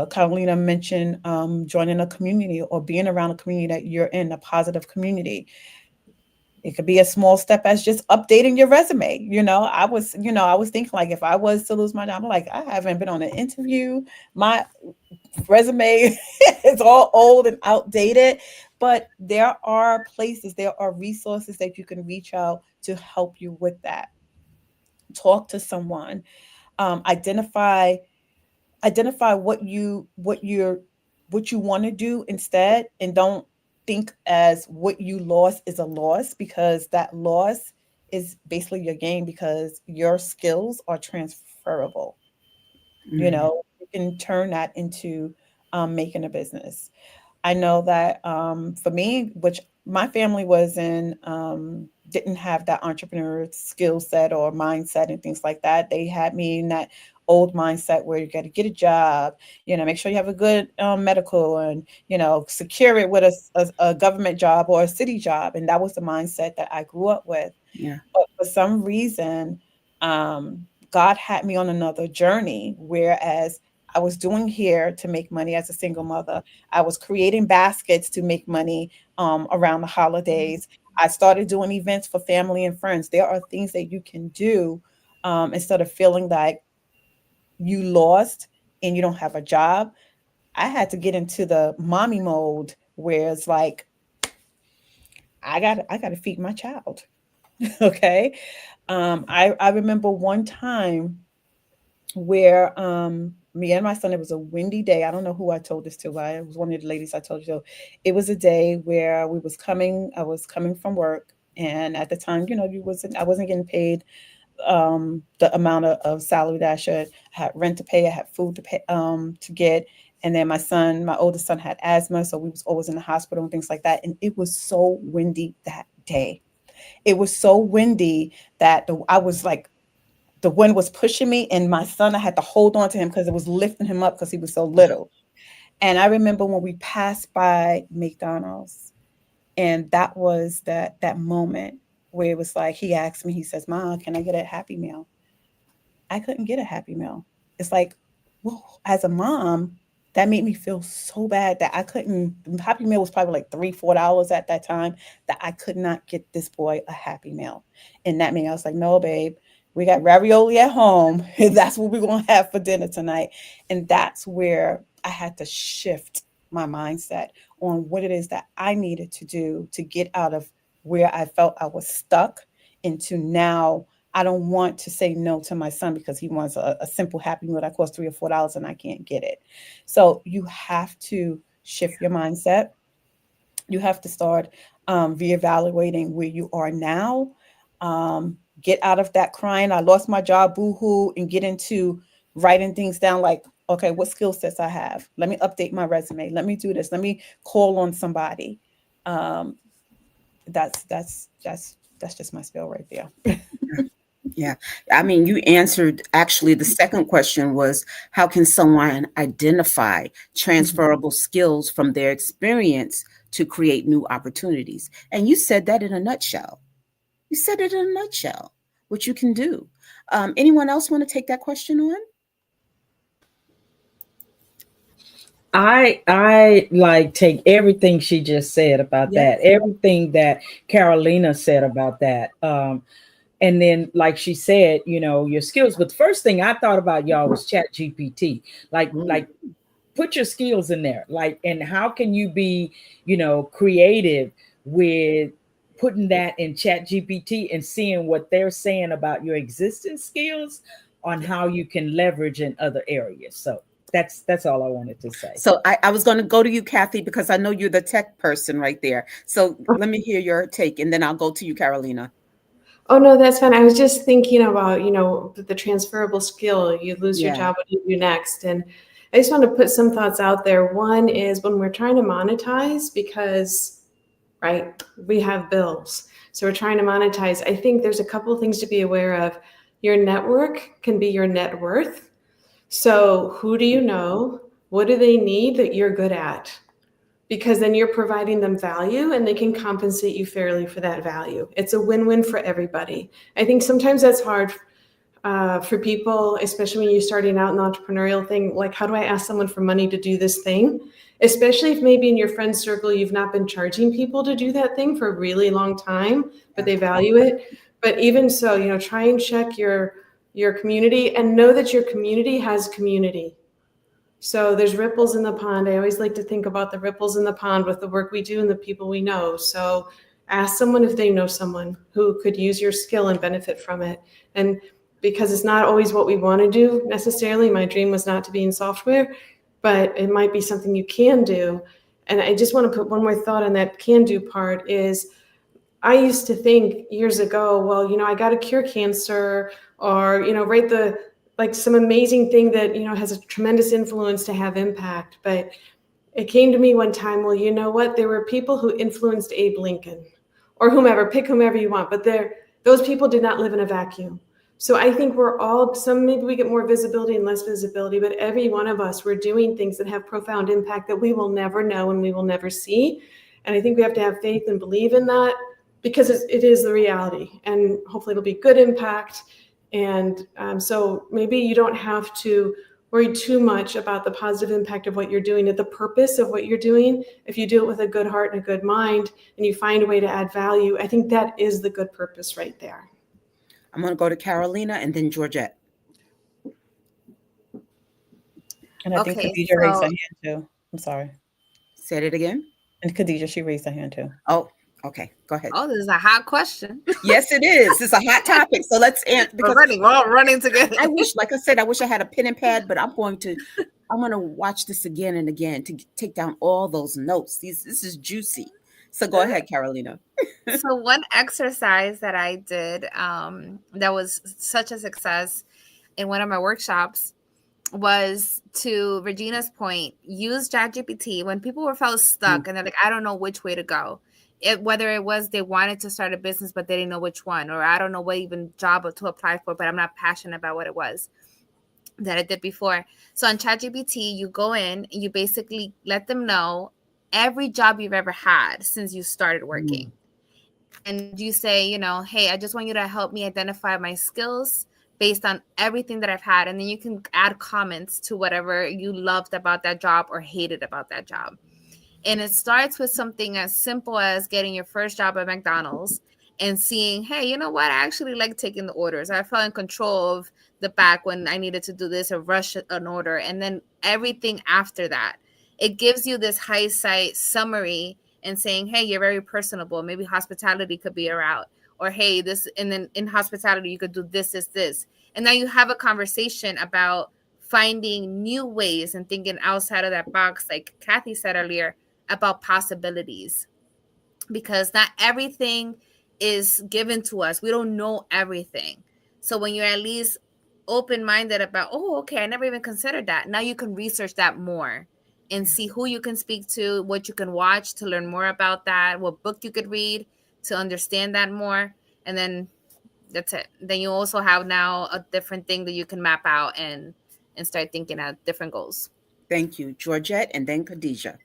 Carolina mentioned joining a community or being around a community that you're in, a positive community. It could be a small step as just updating your resume. I was thinking, like, if I was to lose my job, I'm like, I haven't been on an interview. My resume is all old and outdated. But there are places, there are resources that you can reach out to help you with that. Talk to someone. Identify what you want to do instead, and don't think as what you lost is a loss, because that loss is basically your gain, because your skills are transferable. Mm. You can turn that into making a business. I know that for me, which my family was in, didn't have that entrepreneur skill set or mindset and things like that. They had me in that old mindset where you got to get a job, make sure you have a good medical and, secure it with a government job or a city job. And that was the mindset that I grew up with. Yeah. But for some reason, God had me on another journey, whereas I was doing hair to make money as a single mother. I was creating baskets to make money around the holidays. I started doing events for family and friends. There are things that you can do instead of feeling like you lost and you don't have a job. I had to get into the mommy mode where it's like, I got to feed my child. Okay. I remember one time where me and my son, it was a windy day. I don't know who I told this to, but it was one of the ladies I told you. So it was a day where I was coming from work. And at the time, I wasn't getting paid the amount of salary that I should. I had rent to pay, I had food to pay to get. And then my oldest son had asthma, so we was always in the hospital and things like that. And it was so windy that day. It was so windy that I was like, the wind was pushing me, and my son, I had to hold on to him because it was lifting him up because he was so little. And I remember when we passed by McDonald's, and that was that moment where it was like he asked me, he says, "Mom, can I get a Happy Meal?" I couldn't get a Happy Meal. It's like, well, as a mom, that made me feel so bad that I couldn't. Happy Meal was probably like $3, $4 at that time, that I could not get this boy a Happy Meal. And that made, I was like, no, babe, we got ravioli at home. That's what we're going to have for dinner tonight. And that's where I had to shift my mindset on what it is that I needed to do to get out of where I felt I was stuck into now. I don't want to say no to my son because he wants a simple Happy Meal that costs $3 or $4 and I can't get it. So you have to shift your mindset. You have to start reevaluating where you are now. Get out of that crying, I lost my job, boo hoo, and get into writing things down like, okay, what skill sets I have? Let me update my resume. Let me do this. Let me call on somebody. Um, that's just my spill right there. Yeah. I mean, you answered actually the second question was how can someone identify Mhm. transferable skills from their experience to create new opportunities? And you said that in a nutshell. You said it in a nutshell, what you can do. Anyone else want to take that question on? I like take everything she just said about Yes. that, everything that Carolina said about that. And then, like she said, your skills. But the first thing I thought about, y'all, was Chat GPT. Like put your skills in there. Like, and how can you be, creative with putting that in Chat GPT and seeing what they're saying about your existing skills on how you can leverage in other areas. So that's all I wanted to say. So I was going to go to you, Kathy, because I know you're the tech person right there. So let me hear your take, and then I'll go to you, Carolina. Oh, no, that's fine. I was just thinking about, the transferable skill. You lose your Yeah. job, what do you do next? And I just want to put some thoughts out there. One is when we're trying to monetize, because, right, we have bills. So we're trying to monetize. I think there's a couple of things to be aware of. Your network can be your net worth. So who do you know? What do they need that you're good at? Because then you're providing them value and they can compensate you fairly for that value. It's a win-win for everybody. I think sometimes that's hard for people, especially when you're starting out in the entrepreneurial thing. Like, how do I ask someone for money to do this thing? Especially if maybe in your friend circle, you've not been charging people to do that thing for a really long time, but they value it. But even so, try and check your community and know that your community has community. So there's ripples in the pond. I always like to think about the ripples in the pond with the work we do and the people we know. So ask someone if they know someone who could use your skill and benefit from it. And because it's not always what we want to do necessarily, my dream was not to be in software, but it might be something you can do. And I just want to put one more thought on that can do part is I used to think years ago, well, I got to cure cancer or, write some amazing thing that, has a tremendous influence to have impact. But It came to me one time, well, you know what? There were people who influenced Abe Lincoln or whomever, pick whomever you want, but those people did not live in a vacuum. So I think we're all, maybe we get more visibility and less visibility, but every one of us, we're doing things that have profound impact that we will never know and we will never see. And I think we have to have faith and believe in that, because it is the reality, and hopefully it'll be good impact. And so maybe you don't have to worry too much about the positive impact of what you're doing, at the purpose of what you're doing. If you do it with a good heart and a good mind, and you find a way to add value, I think that is the good purpose right there. I'm going to go to Carolina and then Georgette. And I think Okay, Khadija raised her so hand too. I'm sorry. Said it again. And Khadija, she raised her hand too. Oh, okay. Go ahead. this is a hot question. Yes, it is. It's a hot topic. So let's answer. We're all running together. I wish, like I said, I wish I had a pen and pad, but I'm going to watch this again and again to take down all those notes. This is juicy. So go ahead, Carolina. So one exercise that I did that was such a success in one of my workshops was, to Regina's point, use ChatGPT when people felt stuck and they're like, I don't know which way to go. Whether it was they wanted to start a business but they didn't know which one, or I don't know what even job to apply for, but I'm not passionate about what it was that I did before. So on ChatGPT, you go in and you basically let them know every job you've ever had since you started working. And you say, hey, I just want you to help me identify my skills based on everything that I've had. And then you can add comments to whatever you loved about that job or hated about that job. And it starts with something as simple as getting your first job at McDonald's and seeing, hey, you know what? I actually like taking the orders. I felt in control of the back when I needed to do this or rush an order. And then everything after that, it gives you this hindsight summary and saying, hey, you're very personable. Maybe hospitality could be a route. Or, hey, this, and then in hospitality, you could do this. And now you have a conversation about finding new ways and thinking outside of that box, like Kathy said earlier, about possibilities. Because not everything is given to us. We don't know everything. So when you're at least open-minded about, oh, okay, I never even considered that. Now you can research that more and see who you can speak to, what you can watch to learn more about that, what book you could read to understand that more. And then that's it. Then you also have now a different thing that you can map out and start thinking of different goals. Thank you, Georgette, and then Khadija.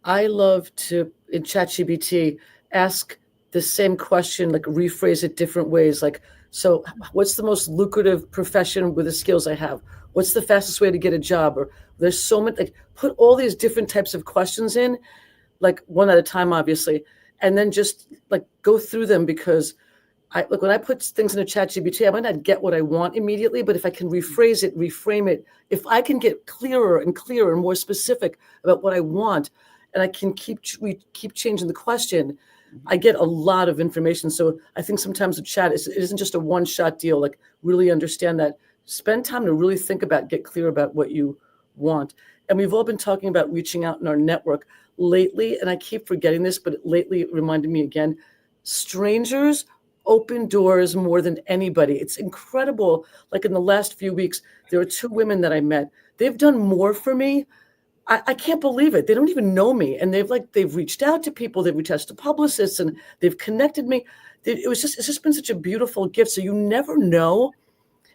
I love to, in ChatGPT, ask the same question, like rephrase it different ways. Like, so what's the most lucrative profession with the skills I have? What's the fastest way to get a job? Or there's so many, like, put all these different types of questions in, like one at a time, obviously, and then just like go through them, because when I put things in a ChatGPT, I might not get what I want immediately, but if I can rephrase it, reframe it, if I can get clearer and more specific about what I want, and I can keep changing the question, I get a lot of information. So I think sometimes the chat it isn't just a one-shot deal. Like, really understand that. Spend time to really think about, get clear about what you want. And we've all been talking about reaching out in our network lately, and I keep forgetting this, but lately it reminded me again, strangers open doors more than anybody. It's incredible. Like in the last few weeks, there are 2 women that I met. They've done more for me. I can't believe it. They don't even know me. And they've reached out to people, they've reached out to publicists, and they've connected me. It's just been such a beautiful gift. So you never know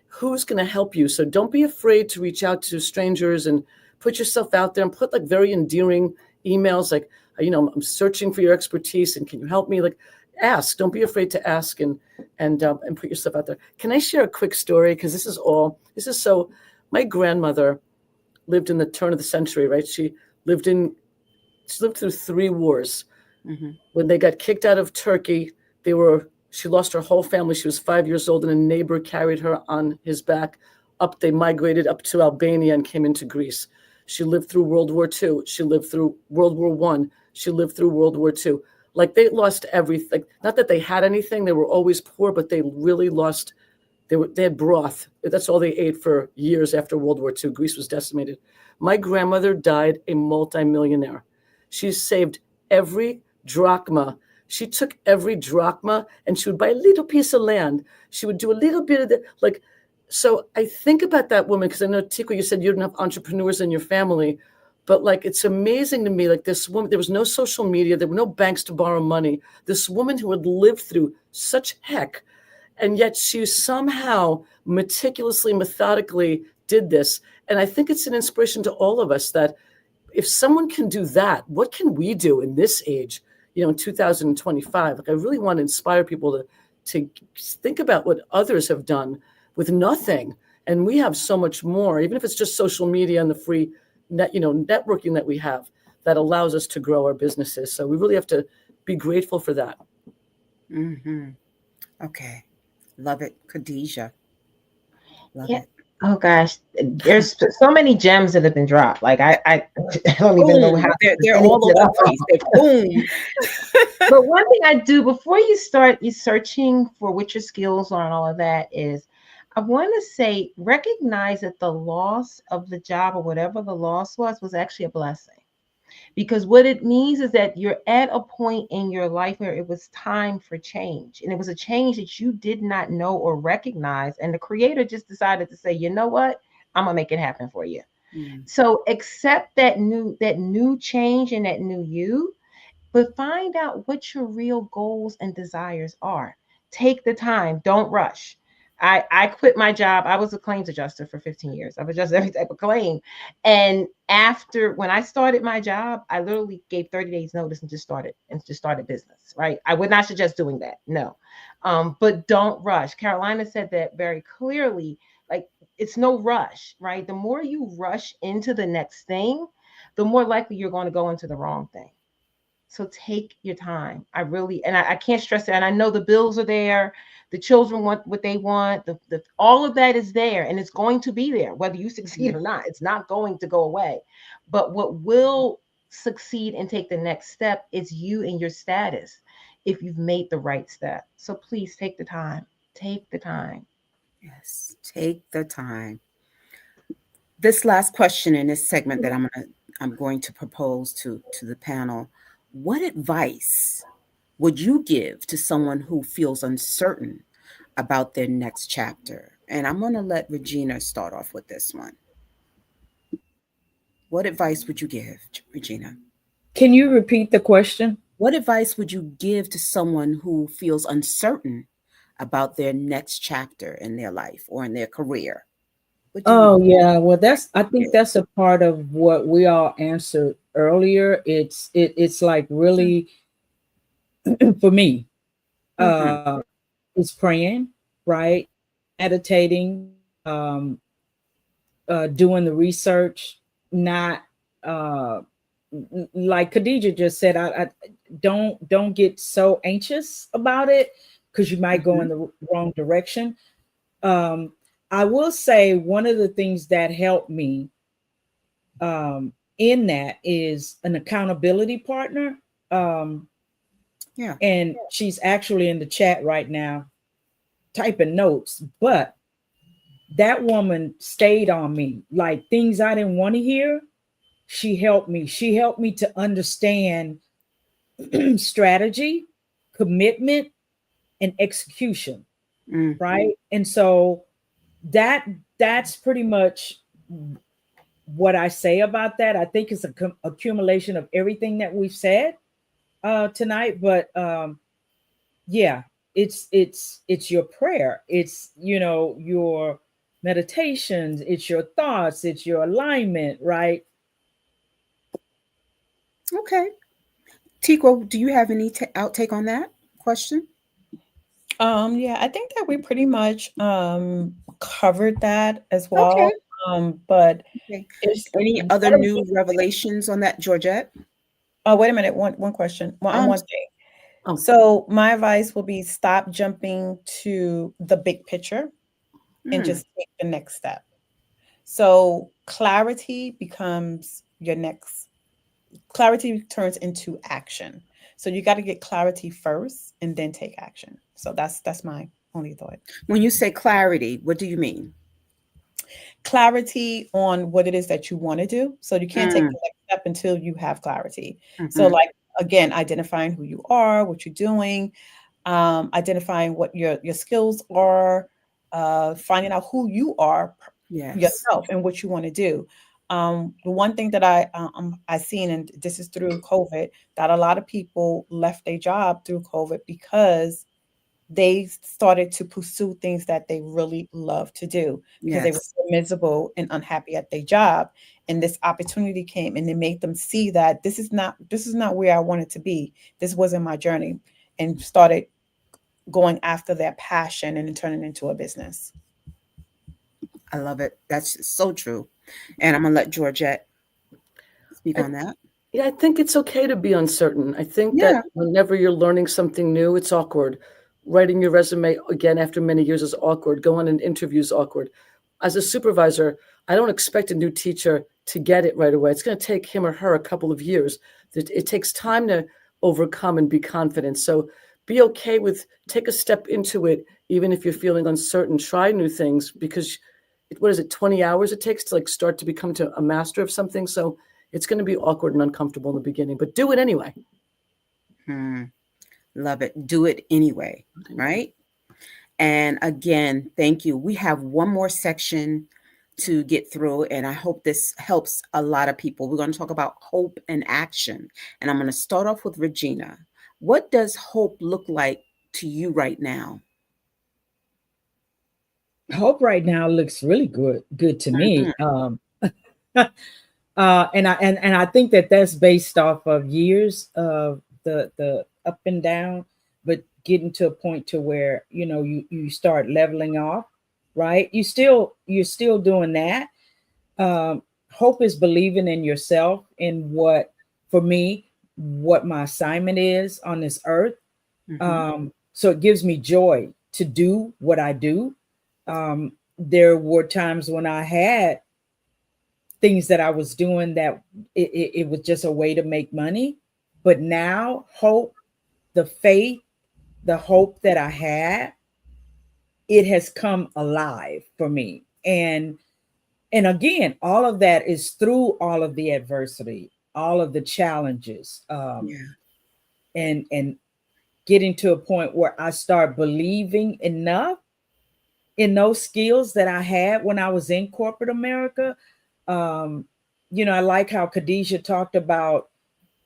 who's going to help you. So don't be afraid to reach out to strangers and put yourself out there and put like very endearing emails. Like, I'm searching for your expertise and can you help me? Like, ask, don't be afraid to ask and put yourself out there. Can I share a quick story? Because my grandmother lived in the turn of the century, right? She lived through 3 wars. Mm-hmm. When they got kicked out of Turkey, she lost her whole family. She was 5 years old and a neighbor carried her on his back they migrated up to Albania and came into Greece. She lived through World War II. She lived through World War I. She lived through World War II. Like, they lost everything. Not that they had anything. They were always poor, but they really lost. They had broth. That's all they ate for years after World War II. Greece was decimated. My grandmother died a multimillionaire. She saved every drachma. She took every drachma and she would buy a little piece of land. She would do a little bit of the, so I think about that woman, because I know, Tikwa, you said you didn't have entrepreneurs in your family. But like, it's amazing to me, like this woman, there was no social media, there were no banks to borrow money. This woman who had lived through such heck, and yet she somehow meticulously, methodically did this. And I think it's an inspiration to all of us that if someone can do that, what can we do in this age, in 2025? Like, I really want to inspire people to think about what others have done with nothing. And we have so much more, even if it's just social media and the free networking that we have that allows us to grow our businesses. So we really have to be grateful for that. Mm-hmm. Okay. Love it. Khadijah. Love Yeah. it. Oh gosh, there's so many gems that have been dropped. Like I don't even know Boom. how to They're finish all it over up. the place. They're boom. But one thing I do before you start searching for what your skills are and all of that is, I want to say recognize that the loss of the job or whatever the loss was actually a blessing. Because what it means is that you're at a point in your life where it was time for change. And it was a change that you did not know or recognize. And the creator just decided to say, you know what? I'm gonna make it happen for you. Mm. So accept that new change and that new you, but find out what your real goals and desires are. Take the time, don't rush. I quit my job. I was a claims adjuster for 15 years. I've adjusted every type of claim. And after when I started my job, I literally gave 30 days notice and just started business, right? I would not suggest doing that. No. But don't rush. Carolina said that very clearly. Like, it's no rush, right? The more you rush into the next thing, the more likely you're going to go into the wrong thing. So take your time. I can't stress it. And I know the bills are there. The children want what they want. All of that is there and it's going to be there, whether you succeed or not. It's not going to go away. But what will succeed and take the next step is you and your status if you've made the right step. So please take the time. Take the time. Yes. Take the time. This last question in this segment that I'm going to propose to the panel. What advice would you give to someone who feels uncertain about their next chapter? And I'm going to let Regina start off with this one. What advice would you give, Regina? Can you repeat the question? What advice would you give to someone who feels uncertain about their next chapter in their life or in their career? What do you Oh yeah, well I think give? that's a part of what we all answered earlier. It's like really for me, Mm-hmm. uh it's praying, right? Meditating, doing the research, not uh like Khadijah just said, I don't get so anxious about it because you might go Mm-hmm. in the wrong direction. Um, I will say one of the things that helped me in that is an accountability partner. Um, Yeah. and she's actually in the chat right now typing notes, but that woman stayed on me, like things I didn't want to hear. She helped me to understand strategy, commitment, and execution, Mm. right? And so that that's pretty much what I say about that. I think it's a accumulation of everything that we've said tonight, but yeah, it's your prayer, it's your meditations, it's your thoughts, it's your alignment, right? Okay. Tico, do you have any outtake on that question? Yeah, I think that we pretty much covered that as Okay. well. But Okay. it's Any other better. new revelations on that, Georgette? Oh, wait a minute. One question. Um. One thing. Oh, So my advice will be stop jumping to the big picture and Mm. just take the next step. So clarity turns into action. So you got to get clarity first and then take action. So that's my only thought. When you say clarity, what do you mean? Clarity on what it is that you want to do. So you can't take Mm. the next step until you have clarity. So Mm-hmm. like again, identifying who you are, what you're doing, identifying what your skills are, finding out who you are Yes. yourself and what you want to do. The one thing that I seen, and this is through COVID, that a lot of people left their job through COVID because they started to pursue things that they really love to do because they were Yes, so miserable and unhappy at their job. And this opportunity came and it made them see that this is not where I wanted to be. This wasn't my journey, and started going after their passion and turning into a business. I love it. That's so true. And I'm gonna let Georgette speak I, on that. yeah, I think it's okay to be uncertain. I think that Yeah. whenever you're learning something new, it's awkward. Writing your resume again after many years is awkward. Going on an interview is awkward. As a supervisor, I don't expect a new teacher to get it right away. It's going to take him or her a couple of years. It takes time to overcome and be confident. So be okay with take a step into it, even if you're feeling uncertain. Try new things because what is it, 20 hours it takes to like start to become to a master of something. So it's going to be awkward and uncomfortable in the beginning, but do it anyway. Hmm. Love it. Do it anyway, right? And again, thank you. We have one more section to get through, and I hope this helps a lot of people. We're going to talk about hope and action. And I'm going to start off with Regina. What does hope look like to you right now? Hope right now looks really good to me. Mhm. And I think that that's based off of years of the up and down, but getting to a point to where you start leveling off, right? You're still doing that. um, Hope is believing in yourself, in what, for me, what my assignment is on this earth. Mhm. So it gives me joy to do what I do. There were times when I had things that I was doing that it was just a way to make money. But now, hope, the faith, the hope that I had, it has come alive for me. And again, all of that is through all of the adversity, all of the challenges, Yeah. and getting to a point where I start believing enough in those skills that I had when I was in corporate America. Um, I like how Khadijah talked about,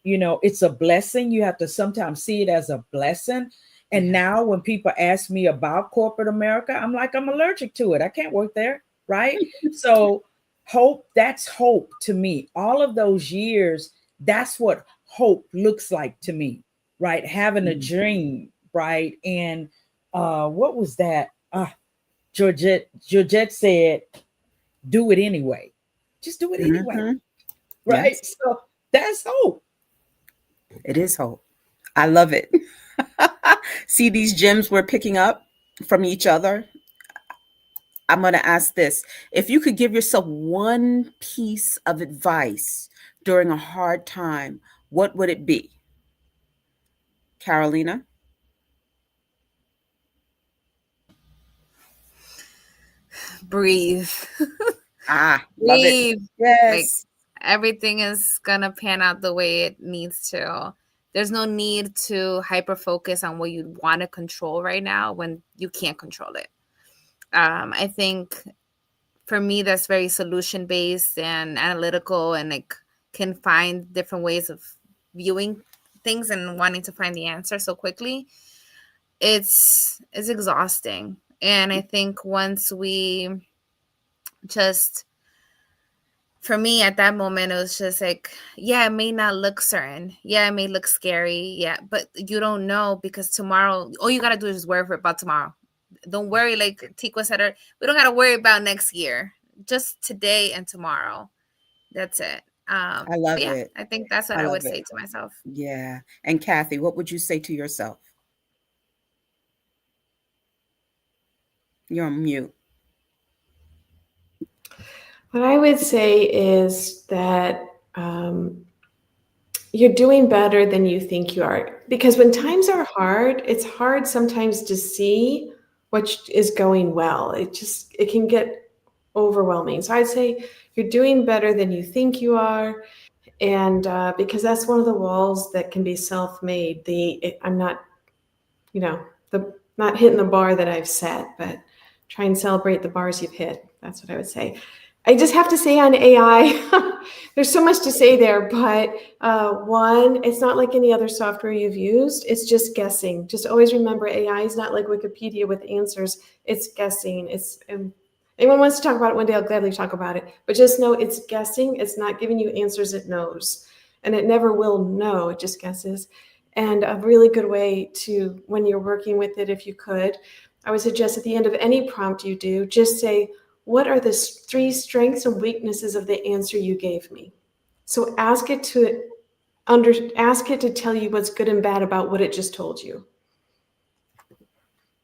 it's a blessing. You have to sometimes see it as a blessing. And Yeah. now when people ask me about corporate America, I'm like, I'm allergic to it. I can't work there. Right. So hope, that's hope to me. All of those years, that's what hope looks like to me. Right. Having a Mm. dream. Right. And what was that? Georgette said, do it anyway. Just do it anyway. Mhm. Right. Yes, So that's hope. it is hope. I love it. See these gems we're picking up from each other? I'm going to ask this. If you could give yourself one piece of advice during a hard time, what would it be? Carolina? Breathe. Ah, love it. Breathe. Like Yes. everything is gonna pan out the way it needs to. There's no need to hyper focus on what you want to control right now when you can't control it. I think for me that's very solution based and analytical, and like can find different ways of viewing things and wanting to find the answer so quickly. It's exhausting. And I think once we just, for me at that moment, it was just like, yeah, it may not look certain. Yeah, it may look scary. Yeah, but you don't know, because tomorrow, all you got to do is worry about tomorrow. Don't worry, like Tikwa said, we don't got to worry about next year. Just today and tomorrow. That's it. I But love yeah, it. I think that's what I I love would it. say to myself. Yeah. And Kathy, what would you say to yourself? You're on mute. What I would say is that um, you're doing better than you think you are. Because when times are hard, it's hard sometimes to see what is going well. It can get overwhelming. So I'd say you're doing better than you think you are. And because that's one of the walls that can be self-made. I'm not, you know, the not hitting the bar that I've set, but try and celebrate the bars you've hit. That's what I would say. I just have to say on AI, there's so much to say there, but one, it's not like any other software you've used. It's just guessing. Just always remember, AI is not like Wikipedia with answers. It's guessing. Anyone wants to talk about it one day, I'll gladly talk about it. But just know it's guessing. It's not giving you answers it knows. And it never will know. It just guesses. And a really good way to, when you're working with it, if you could, I would suggest at the end of any prompt you do, just say, what are the 3 strengths and weaknesses of the answer you gave me? So ask it to tell you what's good and bad about what it just told you.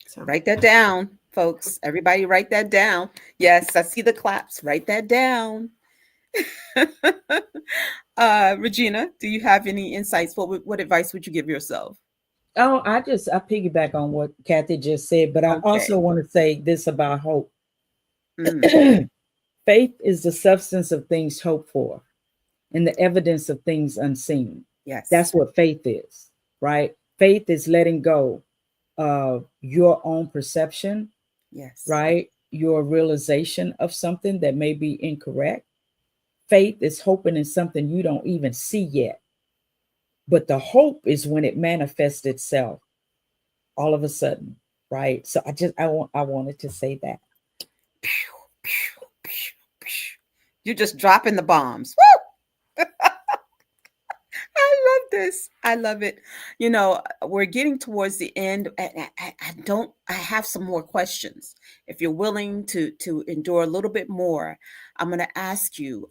So write that down, folks. Everybody write that down. Yes, I see the claps. Write that down. Regina, do you have any insights? What advice would you give yourself? Oh, I piggyback on what Kathy just said, but I also want to say this about hope. Faith is the substance of things hoped for and the evidence of things unseen. Yes. That's what faith is, right? Faith is letting go of your own perception, yes, right? Your realization of something that may be incorrect. Faith is hoping in something you don't even see yet. But the hope is when it manifests itself all of a sudden, right? So I wanted to say that. You're just dropping the bombs. Woo! I love this. I love it. You know, we're getting towards the end. I have some more questions. If you're willing to endure a little bit more, I'm going to ask you,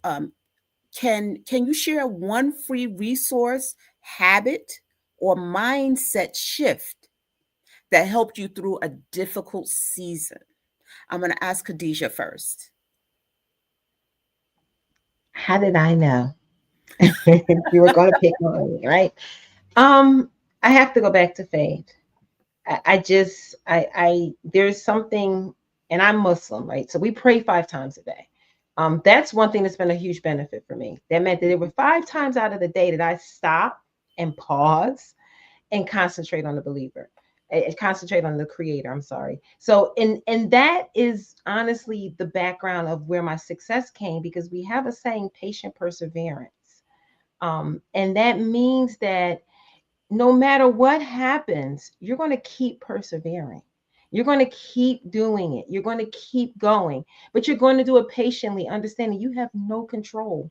can you share one free resource, habit, or mindset shift that helped you through a difficult season? I'm going to ask Khadijah first. How did I know you were going to pick on me, right? I have to go back to faith. There's something, and I'm Muslim, right? So we pray 5 times a day. That's one thing that's been a huge benefit for me. That meant that there were 5 times out of the day that I stop and pause and concentrate on the believer, concentrate on the creator. I'm sorry. So, and that is honestly the background of where my success came, because we have a saying, patient perseverance. And that means that no matter what happens, you're going to keep persevering. You're going to keep doing it. You're going to keep going, but you're going to do it patiently, understanding you have no control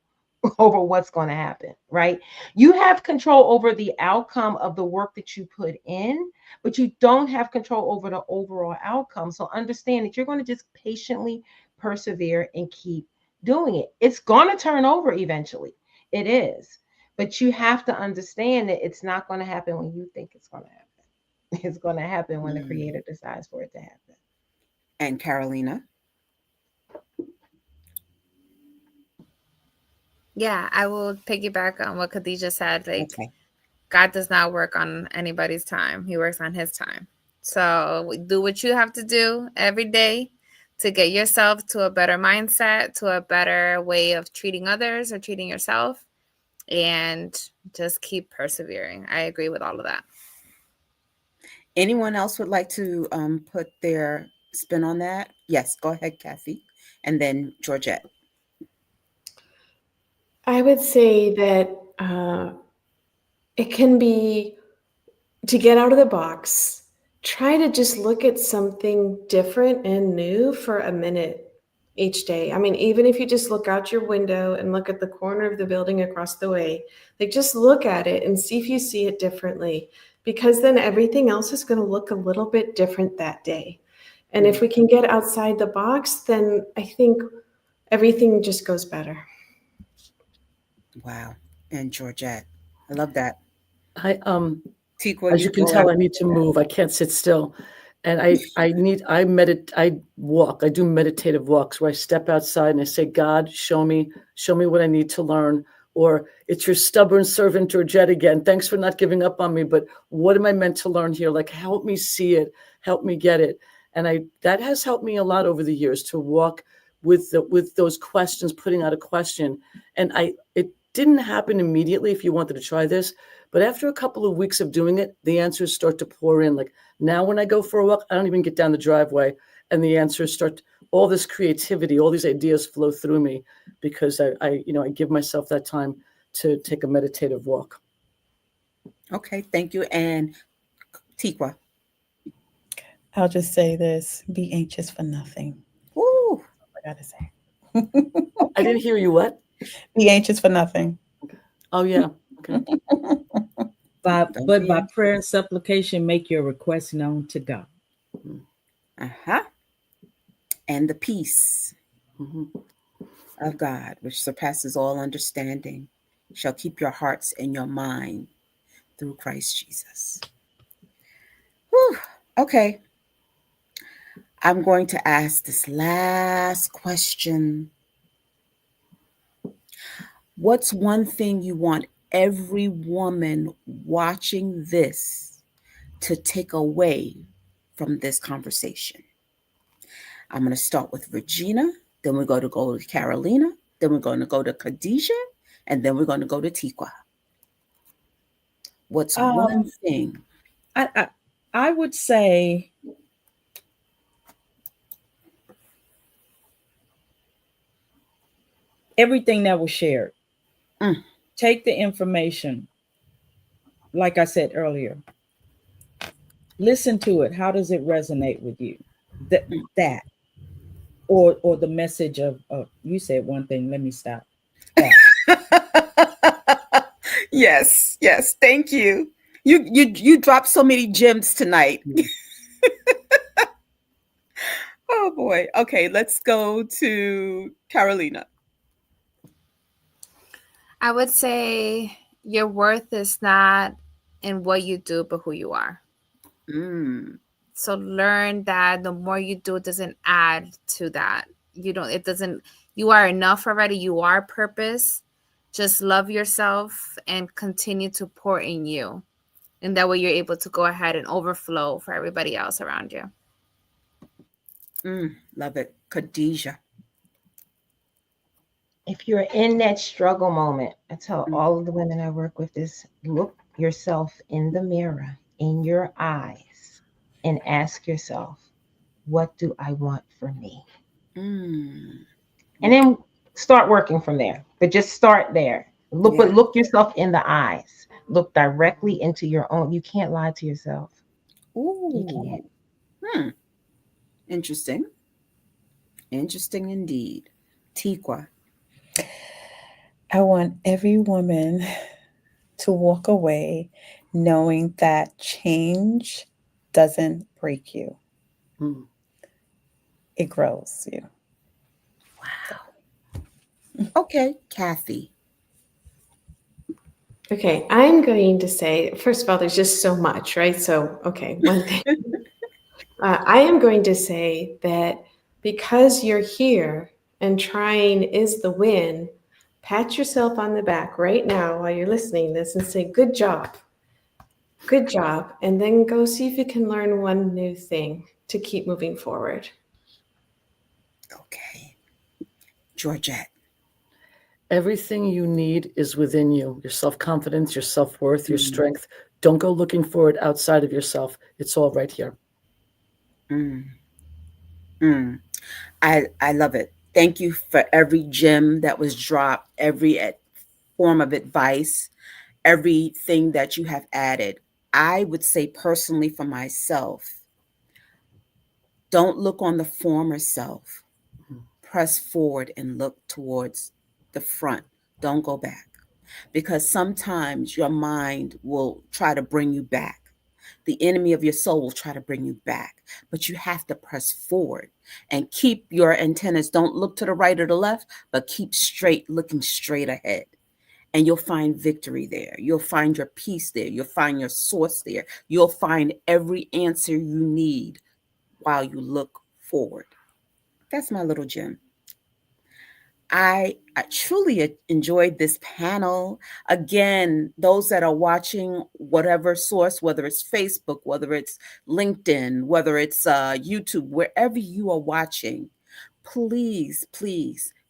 over what's going to happen, right? You have control over the outcome of the work that you put in, but you don't have control over the overall outcome. So understand that you're going to just patiently persevere and keep doing it. It's going to turn over eventually. It is. But you have to understand that it's not going to happen when you think it's going to happen. It's going to happen when the creator decides for it to happen. And Carolina? Yeah, I will piggyback on what Khadijah said. Like, God does not work on anybody's time. He works on his time. So do what you have to do every day to get yourself to a better mindset, to a better way of treating others or treating yourself, and just keep persevering. I agree with all of that. Anyone else would like to put their spin on that? Yes, go ahead, Kathy. And then Georgette. I would say that it can be, to get out of the box, try to just look at something different and new for a minute each day. I mean, even if you just look out your window and look at the corner of the building across the way, like just look at it and see if you see it differently, because then everything else is going to look a little bit different that day. And if we can get outside the box, then I think everything just goes better. Wow. And Georgette, I love that. Tikwa, as you can tell, I need to move. I can't sit still. And I walk. I do meditative walks where I step outside and I say, God, show me what I need to learn. Or it's your stubborn servant, Georgette, again. Thanks for not giving up on me. But what am I meant to learn here? Like, help me see it. Help me get it. And that has helped me a lot over the years, to walk with those questions, putting out a question. And it didn't happen immediately if you wanted to try this, But after a couple of weeks of doing it, the answers start to pour in. Like now when I go for a walk, I don't even get down the driveway, and the answers start, all this creativity, all these ideas flow through me because I give myself that time to take a meditative walk. Okay, thank you. And Tikwa. I'll just say this: be anxious for nothing. Ooh. I gotta say. I didn't hear you. What? Be anxious for nothing. Oh yeah. Okay. But by prayer and supplication, make your request known to God. Uh-huh. And the peace Mm-hmm. of God, which surpasses all understanding, shall keep your hearts and your mind through Christ Jesus. Whew. Okay. I'm going to ask this last question. What's one thing you want every woman watching this to take away from this conversation? I'm going to start with Regina, then we're going to go to Carolina, then we're going to go to Khadijah, and then we're going to go to Tikwa. What's one thing? I would say everything that was shared. Take the information, like I said earlier. Listen to it. How does it resonate with you? That. Or the message of you said one thing. Let me stop. Yes. Thank you. You dropped so many gems tonight. Oh boy. Okay, let's go to Carolina. I would say your worth is not in what you do, but who you are. So learn that the more you do, it doesn't add to that. You are enough already. You are purpose. Just love yourself and continue to pour in you. And that way you're able to go ahead and overflow for everybody else around you. Love it. Khadijah. If you're in that struggle moment, I tell all of the women I work with this: look yourself in the mirror, in your eyes, and ask yourself, what do I want for me? And then start working from there. But just start there. Look yourself in the eyes. Look directly into your own. You can't lie to yourself. Ooh. You can't. Interesting indeed. Tikwa. I want every woman to walk away knowing that change doesn't break you. It grows you. Wow. Okay, Kathy. Okay, I'm going to say, first of all, there's just so much, right? So, okay, one thing. I am going to say that because you're here and trying is the win, pat yourself on the back right now while you're listening to this and say, good job. Good job. And then go see if you can learn one new thing to keep moving forward. Okay. Georgette. Everything you need is within you. Your self-confidence, your self-worth, your strength. Don't go looking for it outside of yourself. It's all right here. I love it. Thank you for every gem that was dropped, every form of advice, everything that you have added. I would say personally for myself, don't look on the former self. Press forward and look towards the front. Don't go back. Because sometimes your mind will try to bring you back. The enemy of your soul will try to bring you back. But you have to press forward and keep your antennas. Don't look to the right or the left, but keep straight, looking straight ahead. And you'll find victory there. You'll find your peace there. You'll find your source there. You'll find every answer you need while you look forward. That's my little gem. I truly enjoyed this panel. Again, those that are watching, whatever source, whether it's Facebook, whether it's LinkedIn, whether it's YouTube, wherever you are watching, please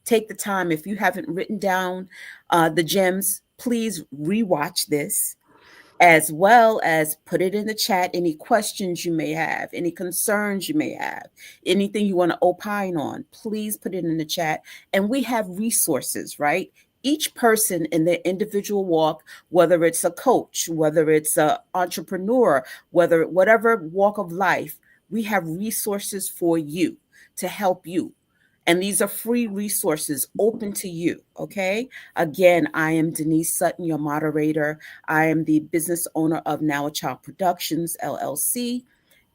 take the time. If you haven't written down the gems, please rewatch this. as well as put it in the chat any questions you may have, any concerns you may have, anything you want to opine on. Please put it in the chat. And we have resources, right? Each person in their individual walk, whether it's a coach, whether it's an entrepreneur, whether whatever walk of life, we have resources for you to help you. And these are free resources open to you. Okay. Again, I am Denise Sutton, your moderator. I am the business owner of Now a Child Productions, LLC.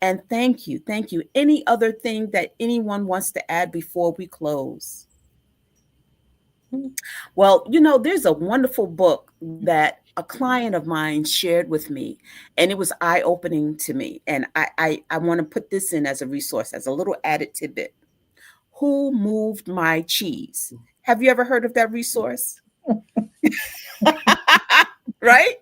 And thank you. Thank you. Any other thing that anyone wants to add before we close? Well, there's a wonderful book that a client of mine shared with me, and it was eye-opening to me. And I want to put this in as a resource, as a little added tidbit. Who Moved My Cheese? Have you ever heard of that resource? Right?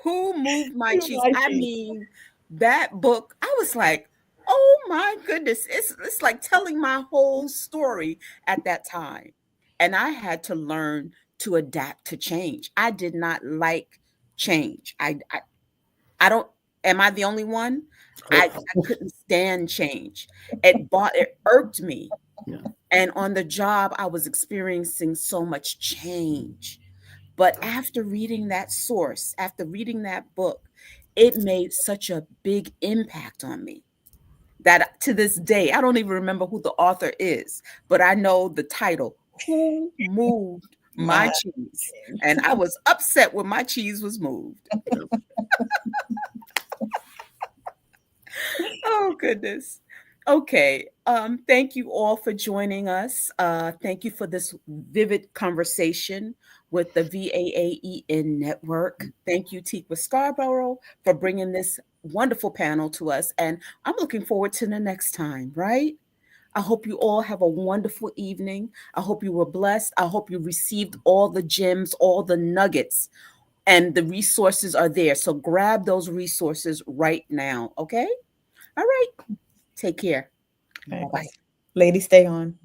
Who Moved My Cheese? I mean, that book, I was like, oh my goodness. It's like telling my whole story at that time. And I had to learn to adapt to change. I did not like change. I don't, am I the only one? I couldn't stand change. It irked me. Yeah. And on the job, I was experiencing so much change. But after reading that source, after reading that book, it made such a big impact on me that to this day, I don't even remember who the author is, but I know the title, Who Moved My Cheese? And I was upset when my cheese was moved. Oh, goodness. Okay. Thank you all for joining us. Thank you for this vivid conversation with the VAAEN network. Thank you, Tikwa Scarborough, for bringing this wonderful panel to us. And I'm looking forward to the next time, right? I hope you all have a wonderful evening. I hope you were blessed. I hope you received all the gems, all the nuggets, and the resources are there. So grab those resources right now. Okay? All right. Take care. Right. Bye-bye. Ladies, stay on.